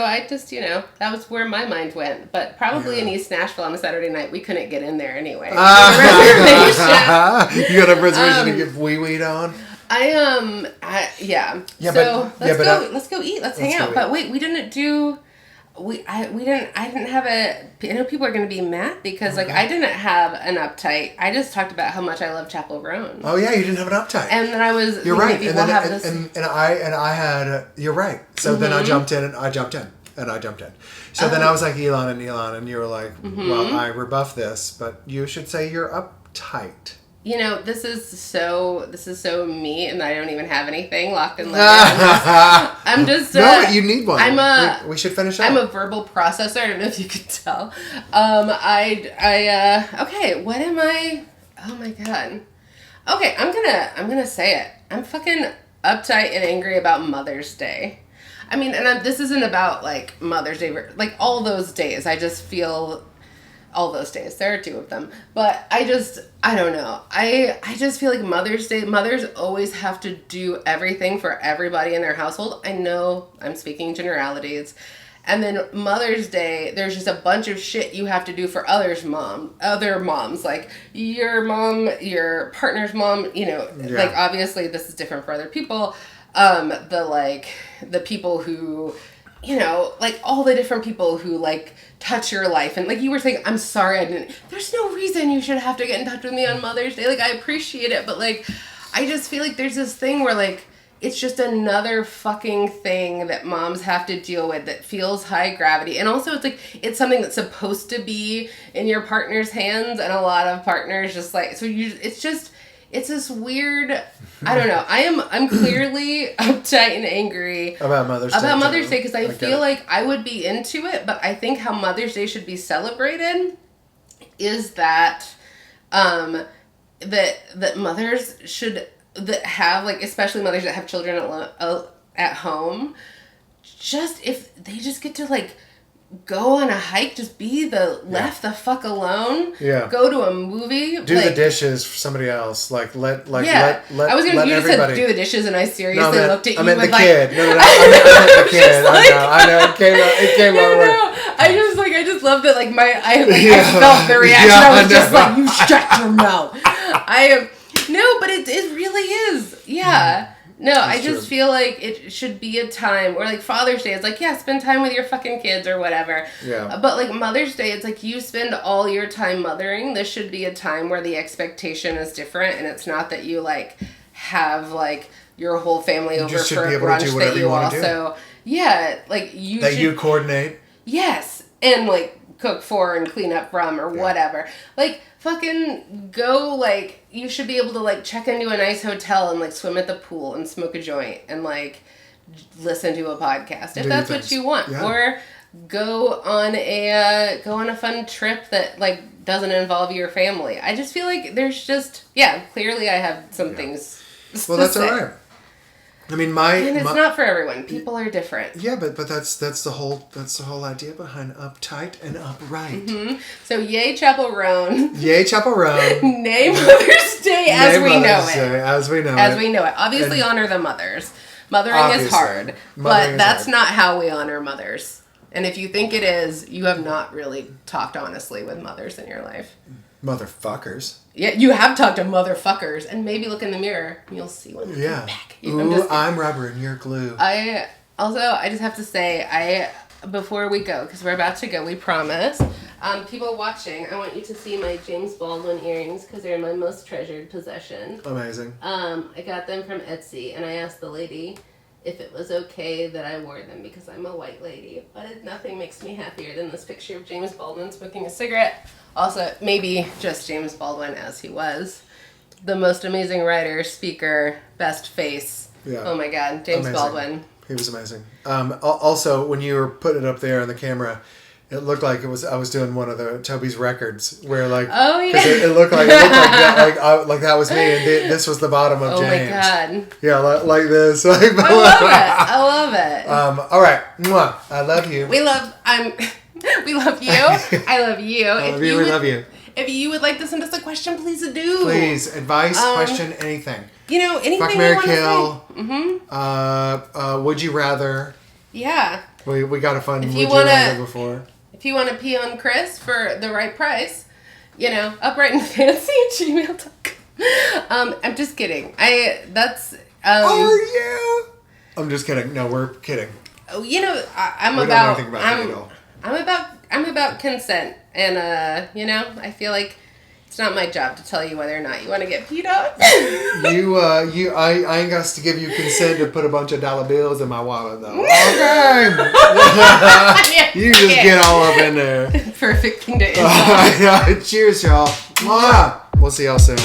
I just, that was where my mind went. But probably in East Nashville on a Saturday night, we couldn't get in there anyway. You got a reservation to get wee-weed on? Let's go eat. Let's hang out. But wait, we didn't do... I didn't have I know people are going to be mad because I didn't have an uptight. I just talked about how much I love Chapel Roan. Oh yeah, you didn't have an uptight. And then I was, you're right. And I had, you're right. So then I jumped in. So then I was like Elon, and you were like, well, I rebuffed this, but you should say you're uptight. This is so me, and I don't even have anything locked and loaded. I'm just no, but you need one. We should finish up. I'm a verbal processor. I don't know if you could tell. Okay, what am I? Oh my god. Okay, I'm gonna say it. I'm fucking uptight and angry about Mother's Day. I mean, and this isn't about Mother's Day, all those days. I just feel. All those days. There are 2 of them. But I don't know. I just feel like Mother's Day, mothers always have to do everything for everybody in their household. I know I'm speaking generalities. And then Mother's Day, there's just a bunch of shit you have to do for other moms. Like your mom, your partner's mom, obviously this is different for other people. The people who, all the different people who touch your life, and you were saying, I'm sorry I didn't, there's no reason you should have to get in touch with me on Mother's Day. I appreciate it, but I just feel like there's this thing where it's just another fucking thing that moms have to deal with that feels high gravity. And also it's like, it's something that's supposed to be in your partner's hands, and a lot of partners just like, so it's this weird, I don't know. I'm clearly uptight and angry about Mother's Day because I feel like I would be into it, but I think how Mother's Day should be celebrated is that that mothers should have, like, especially mothers that have children at home, just if they just get to like go on a hike, just be left the fuck alone. Yeah. Go to a movie. Do the dishes for somebody else. Like let I was gonna. You just said do the dishes, and I seriously looked at you. I meant with the like, kid. No, I meant the kid. Like, I know. It came out. No. I just love that. Like I felt the reaction. I was just like, you shut your mouth. No, but it really is. Yeah. No, I just feel like it should be a time, or like Father's Day, it's like, yeah, spend time with your fucking kids or whatever. Yeah. But like Mother's Day, it's like you spend all your time mothering. This should be a time where the expectation is different, and it's not that you like have like your whole family over for a brunch that you also, yeah, like you that you coordinate. Yes, and like cook for and clean up from or whatever. Like fucking go, like you should be able to like check into a nice hotel and like swim at the pool and smoke a joint and like listen to a podcast if that's what you want. Yeah. Or go on a fun trip that like doesn't involve your family. I just feel like there's just clearly I have some things well, that's all right. I mean, and it's not for everyone. People are different. Yeah, but that's the whole idea behind uptight and upright. Mm-hmm. So yay Chapel Roan. Yay Chapel Roan. Nay Mother's Day as we know it. Obviously, honor the mothers. Mothering is hard, but that's not how we honor mothers. And if you think it is, you have not really talked honestly with mothers in your life. Motherfuckers. Yeah, you have talked to motherfuckers, and maybe look in the mirror and you'll see one back. I'm rubber and you're glue. I just have to say, before we go, because we're about to go, we promise. People watching, I want you to see my James Baldwin earrings because they're my most treasured possession. Amazing. I got them from Etsy, and I asked the lady if it was okay that I wore them because I'm a white lady. But nothing makes me happier than this picture of James Baldwin smoking a cigarette. Also, maybe just James Baldwin as he was. The most amazing writer, speaker, best face. Yeah. Oh my God, James Baldwin. He was amazing. Also, when you were putting it up there on the camera, it looked like I was doing one of the Toby's records where like it looked like that, like that was me, and this was the bottom of James. Oh my God. Yeah, like this. Like, I love it. All right. Mwah. I love you. We love you. I love you. We love you. If you would like to send us a question, please do. Please, advice, question, anything. Anything Fuck, you Mary, want kill. to say. Mm-hmm. Would you rather? Yeah. We got a fun would you rather before. If you want to pee on Chris for the right price, upright and fancy at gmail.com. I'm just kidding. Are you? I'm just kidding. No, we're kidding. I'm about consent, and I feel like it's not my job to tell you whether or not you want to get peed on. I ain't got to give you consent to put a bunch of dollar bills in my wallet though. Okay. You just get all up in there. Perfect thing to end on. Cheers, y'all. We'll see y'all soon.